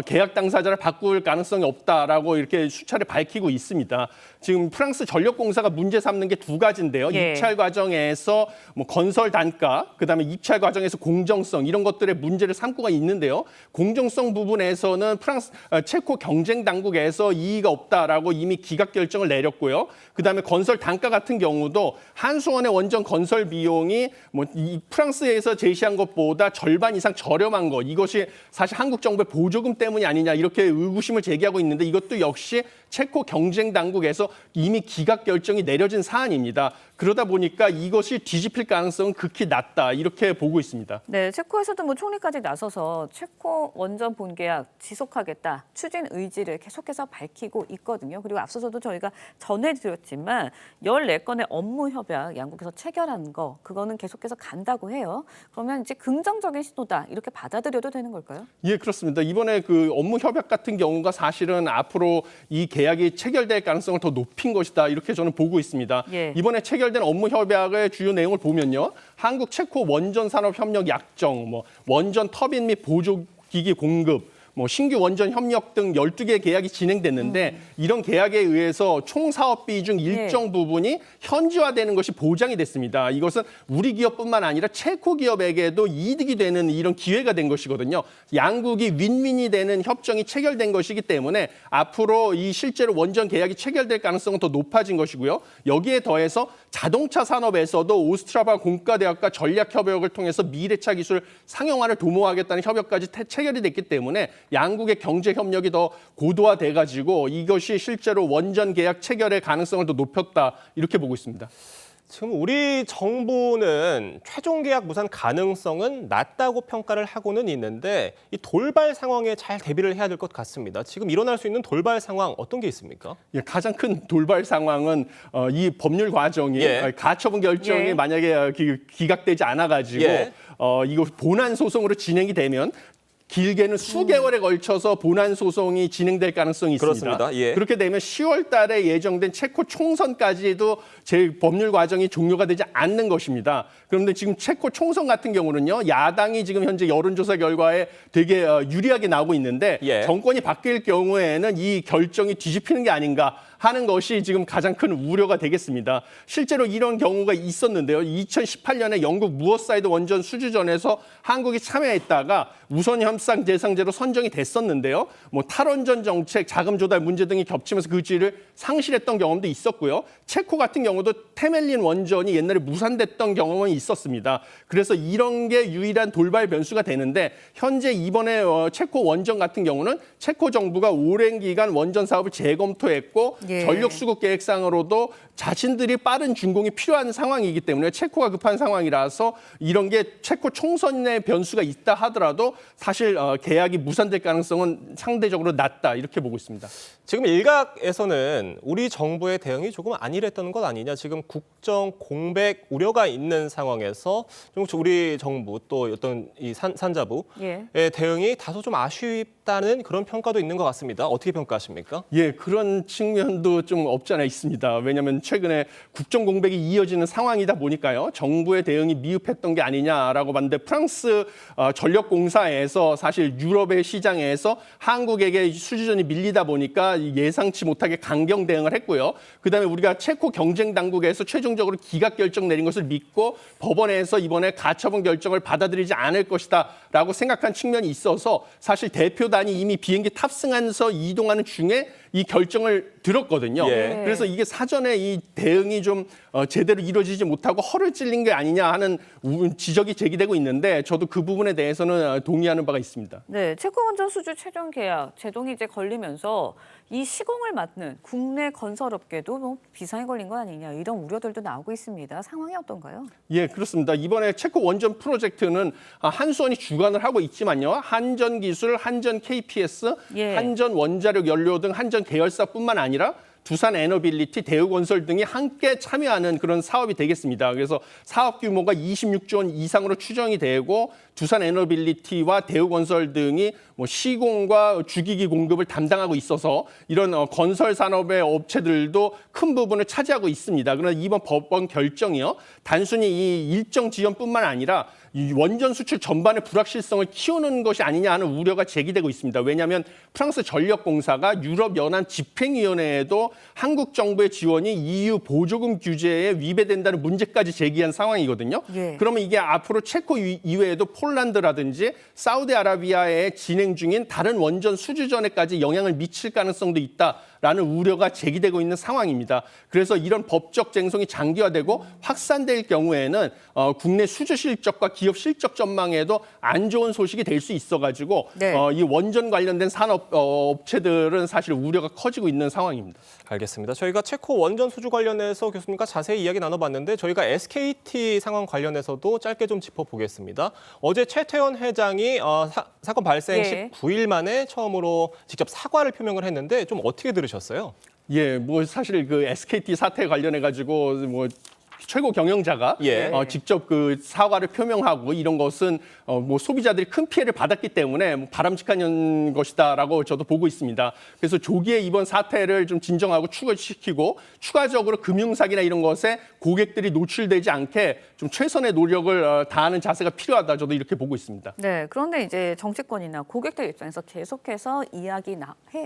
계약 당사자를 바꿀 가능성이 없다라고 이렇게 수차례 밝히고 있습니다. 지금 프랑스 전력공사가 문제 삼는 게 두 가지인데요. 입찰 과정에서 건설 단가, 그다음에 입찰 과정에서 공정성 이런 것들의 문제를 삼고가 있는데요. 공정성 부분에서는 체코 경쟁 당국에서 이의가 없다라고 이미 기각 결정을 내렸고요. 그다음에 건설 단가 같은 경우도 한수원의 원전 건설 비용이 이 프랑스에서 제시한 것보다 절반 이상 저렴한 것, 이것이 사실 한국 정부의 보조금 때문이 아니냐 이렇게 의구심을 제기하고 있는데 이것도 역시 체코 경쟁 당국에서 이미 기각 결정이 내려진 사안입니다. 그러다 보니까 이것이 뒤집힐 가능성은 극히 낮다 이렇게 보고 있습니다. 네, 체코에서도 총리까지 나서서 체코 원전 본계약 지속하겠다 추진 의지를 계속해서 밝히고 있거든요. 그리고 앞서서도 저희가 전해드렸지만 14건의 업무 협약 양국에서 체결한 거 그거는 계속해서 간다고 해요. 그러면 이제 긍정적인 시도다 이렇게 받아들여도 되는 걸까요? 예, 그렇습니다. 이번에 그 업무 협약 같은 경우가 사실은 앞으로 이 계약이 체결될 가능성을 더 높인 것이다 이렇게 저는 보고 있습니다. 이번에 체결된 업무 협약의 주요 내용을 보면요. 한국 체코 원전 산업 협력 약정, 원전 터빈 및 보조기기 공급, 신규 원전 협력 등 12개 계약이 진행됐는데 이런 계약에 의해서 총 사업비 중 일정 부분이 현지화되는 것이 보장이 됐습니다. 이것은 우리 기업뿐만 아니라 체코 기업에게도 이득이 되는 이런 기회가 된 것이거든요. 양국이 윈윈이 되는 협정이 체결된 것이기 때문에 앞으로 이 실제로 원전 계약이 체결될 가능성은 더 높아진 것이고요. 여기에 더해서 자동차 산업에서도 오스트라바 공과대학과 전략협약을 통해서 미래차 기술 상용화를 도모하겠다는 협약까지 체결이 됐기 때문에 양국의 경제 협력이 더 고도화돼가지고 이것이 실제로 원전 계약 체결의 가능성을 더 높였다 이렇게 보고 있습니다. 지금 우리 정부는 최종 계약 무산 가능성은 낮다고 평가를 하고는 있는데 이 돌발 상황에 잘 대비를 해야 될 것 같습니다. 지금 일어날 수 있는 돌발 상황 어떤 게 있습니까? 예, 가장 큰 돌발 상황은 이 법률 과정이 가처분 결정이 만약에 기각되지 않아가지고 이거 본안 소송으로 진행이 되면 길게는 수개월에 걸쳐서 본안 소송이 진행될 가능성이 있습니다. 그렇습니다. 그렇게 되면 10월 달에 예정된 체코 총선까지도 제 법률 과정이 종료가 되지 않는 것입니다. 그런데 지금 체코 총선 같은 경우는요. 야당이 지금 현재 여론조사 결과에 되게 유리하게 나오고 있는데 정권이 바뀔 경우에는 이 결정이 뒤집히는 게 아닌가 하는 것이 지금 가장 큰 우려가 되겠습니다. 실제로 이런 경우가 있었는데요. 2018년에 영국 무어사이드 원전 수주전에서 한국이 참여했다가 우선 협상 대상제로 선정이 됐었는데요. 뭐 탈원전 정책, 자금 조달 문제 등이 겹치면서 그 지위를 상실했던 경험도 있었고요. 체코 같은 경우도 테멜린 원전이 옛날에 무산됐던 경험은 있었습니다. 그래서 이런 게 유일한 돌발 변수가 되는데 현재 이번에 체코 원전 같은 경우는 체코 정부가 오랜 기간 원전 사업을 재검토했고 전력 수급 계획상으로도 자신들이 빠른 준공이 필요한 상황이기 때문에 체코가 급한 상황이라서 이런 게 체코 총선의 변수가 있다 하더라도 사실 계약이 무산될 가능성은 상대적으로 낮다 이렇게 보고 있습니다. 지금 일각에서는 우리 정부의 대응이 조금 안일했던 것 아니냐. 지금 국정 공백 우려가 있는 상황에서 좀 우리 정부 또 어떤 이 산자부의 대응이 다소 좀 아쉽다는 그런 평가도 있는 것 같습니다. 어떻게 평가하십니까? 예, 그런 측면도 좀 없지 않아 있습니다. 왜냐하면 최근에 국정 공백이 이어지는 상황이다 보니까요. 정부의 대응이 미흡했던 게 아니냐라고 봤는데 프랑스 전력공사에서 사실 유럽의 시장에서 한국에게 수주전이 밀리다 보니까 예상치 못하게 강경 대응을 했고요. 그다음에 우리가 체코 경쟁 당국에서 최종적으로 기각 결정 내린 것을 믿고 법원에서 이번에 가처분 결정을 받아들이지 않을 것이다라고 생각한 측면이 있어서 사실 대표단이 이미 비행기 탑승하면서 이동하는 중에 이 결정을 들었거든요. 그래서 이게 사전에 이 대응이 좀 제대로 이루어지지 못하고 허를 찔린 게 아니냐 하는 지적이 제기되고 있는데 저도 그 부분에 대해서는 동의하는 바가 있습니다. 네, 체코 원전 수주 최종 계약 제동이 이제 걸리면서 이 시공을 맡는 국내 건설업계도 뭐 비상이 걸린 거 아니냐 이런 우려들도 나오고 있습니다. 상황이 어떤가요? 예, 그렇습니다. 이번에 체코 원전 프로젝트는 한수원이 주관을 하고 있지만요. 한전기술, 한전 KPS, 한전 원자력 연료 등 한전 계열사뿐만 아니라 두산 에너빌리티, 대우건설 등이 함께 참여하는 그런 사업이 되겠습니다. 그래서 사업 규모가 26조 원 이상으로 추정이 되고 두산 에너빌리티와 대우건설 등이 뭐 시공과 주기기 공급을 담당하고 있어서 이런 건설 산업의 업체들도 큰 부분을 차지하고 있습니다. 그러나 이번 법원 결정이요. 단순히 이 일정 지연뿐만 아니라 이 원전 수출 전반의 불확실성을 키우는 것이 아니냐 하는 우려가 제기되고 있습니다. 왜냐하면 프랑스 전력공사가 유럽연안 집행위원회에도 한국 정부의 지원이 EU 보조금 규제에 위배된다는 문제까지 제기한 상황이거든요. 그러면 이게 앞으로 체코 이외에도 폴란드라든지 사우디아라비아에 진행 중인 다른 원전 수주전에까지 영향을 미칠 가능성도 있다라는 우려가 제기되고 있는 상황입니다. 그래서 이런 법적 쟁송이 장기화되고 확산될 경우에는 국내 수주 실적과 기업 실적 전망에도 안 좋은 소식이 될 수 있어가지고 이 원전 관련된 산업 업체들은 사실 우려가 커지고 있는 상황입니다. 알겠습니다. 저희가 체코 원전 수주 관련해서 교수님과 자세히 이야기 나눠봤는데 저희가 SKT 상황 관련해서도 짧게 좀 짚어보겠습니다. 어제 최태원 회장이 사건 발생 19일 만에 처음으로 직접 사과를 표명을 했는데 좀 어떻게 들으셨어요? 예, 뭐 사실 그 SKT 사태 관련해 가지고 뭐 최고 경영자가 직접 그 사과를 표명하고 이런 것은 뭐 소비자들이 큰 피해를 받았기 때문에 뭐 바람직한 것이다라고 저도 보고 있습니다. 그래서 조기에 이번 사태를 좀 진정하고 추가시키고 추가적으로 금융사기나 이런 것에 고객들이 노출되지 않게 좀 최선의 노력을 다하는 자세가 필요하다. 저도 이렇게 보고 있습니다. 네, 그런데 이제 정치권이나 고객들 입장에서 계속해서 이야기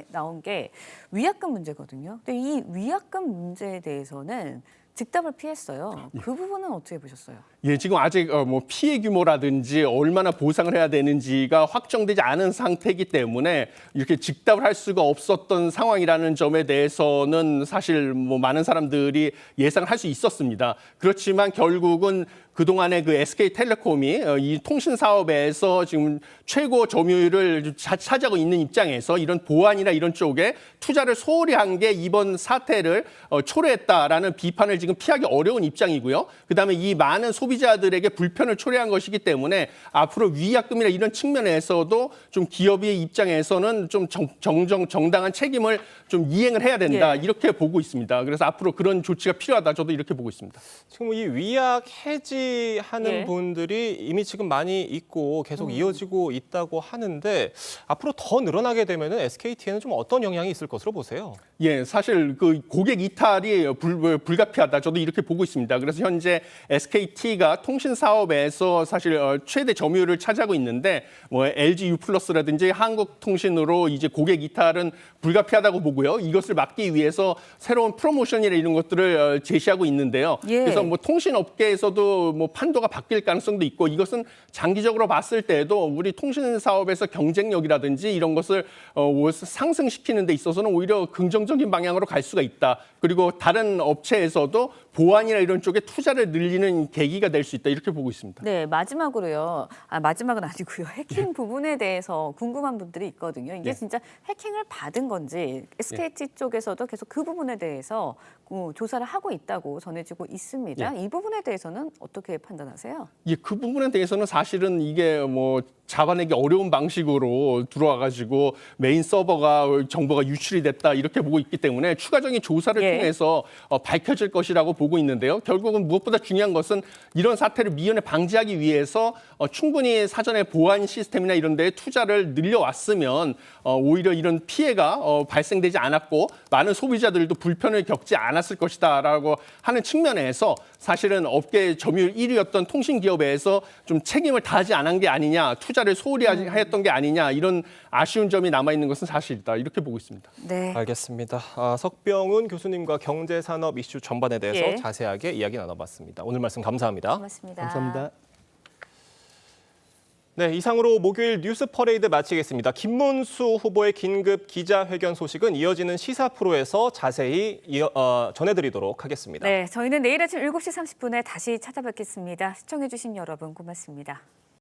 나온 게 위약금 문제거든요. 근데 이 위약금 문제에 대해서는 즉답을 피했어요. 그 부분은 어떻게 보셨어요? 예, 지금 아직 뭐 피해 규모라든지 얼마나 보상을 해야 되는지가 확정되지 않은 상태이기 때문에 이렇게 즉답을 할 수가 없었던 상황이라는 점에 대해서는 사실 뭐 많은 사람들이 예상을 할 수 있었습니다. 그렇지만 결국은 그동안에 그 SK텔레콤이 이 통신 사업에서 지금 최고 점유율을 차지하고 있는 입장에서 이런 보안이나 이런 쪽에 투자를 소홀히 한 게 이번 사태를 초래했다라는 비판을 지금 피하기 어려운 입장이고요. 그다음에 이 많은 소비자들에게 불편을 초래한 것이기 때문에 앞으로 위약금이나 이런 측면에서도 좀 기업의 입장에서는 좀 정당한 책임을 좀 이행을 해야 된다. 이렇게 보고 있습니다. 그래서 앞으로 그런 조치가 필요하다. 저도 이렇게 보고 있습니다. 지금 이 위약 해지 지지하는 분들이 이미 지금 많이 있고 계속 이어지고 있다고 하는데 앞으로 더 늘어나게 되면은 SKT에는 좀 어떤 영향이 있을 것으로 보세요? 예, 사실 그 고객 이탈이 불가피하다. 저도 이렇게 보고 있습니다. 그래서 현재 SKT가 통신 사업에서 사실 최대 점유율을 차지하고 있는데 뭐 LG U+라든지 한국통신으로 이제 고객 이탈은 불가피하다고 보고요. 이것을 막기 위해서 새로운 프로모션이나 이런 것들을 제시하고 있는데요. 그래서 뭐 통신업계에서도 뭐 판도가 바뀔 가능성도 있고 이것은 장기적으로 봤을 때도 우리 통신 사업에서 경쟁력이라든지 이런 것을 상승시키는 데 있어서는 오히려 긍정적인 방향으로 갈 수가 있다. 그리고 다른 업체에서도 보안이나 이런 쪽에 투자를 늘리는 계기가 될 수 있다. 이렇게 보고 있습니다. 네, 마지막으로요. 마지막은 아니고요. 해킹 부분에 대해서 궁금한 분들이 있거든요. 이게 진짜 해킹을 받은 건지 SKT 쪽에서도 계속 그 부분에 대해서 조사를 하고 있다고 전해지고 있습니다. 이 부분에 대해서는 어떻게 판단하세요? 예, 그 부분에 대해서는 사실은 이게 뭐 잡아내기 어려운 방식으로 들어와가지고 메인 서버가 정보가 유출이 됐다 이렇게 보고 있기 때문에 추가적인 조사를 통해서 밝혀질 것이라고 보고 있는데요. 결국은 무엇보다 중요한 것은 이런 사태를 미연에 방지하기 위해서 충분히 사전에 보안 시스템이나 이런 데에 투자를 늘려왔으면 오히려 이런 피해가 발생되지 않았고 많은 소비자들도 불편을 겪지 않았을 것이다라고 하는 측면에서 사실은 업계 점유율 1위였던 통신기업에서 좀 책임을 다하지 않은 게 아니냐, 투자를 소홀히 하였던 게 아니냐 이런 아쉬운 점이 남아있는 것은 사실이다 이렇게 보고 있습니다. 네, 알겠습니다. 석병훈 교수님과 경제산업 이슈 전반에 대해서 자세하게 이야기 나눠봤습니다. 오늘 말씀 감사합니다. 고맙습니다. 감사합니다. 네, 이상으로 목요일 뉴스 퍼레이드 마치겠습니다. 김문수 후보의 긴급 기자회견 소식은 이어지는 시사 프로에서 자세히 전해드리도록 하겠습니다. 네, 저희는 내일 아침 7시 30분에 다시 찾아뵙겠습니다. 시청해주신 여러분 고맙습니다.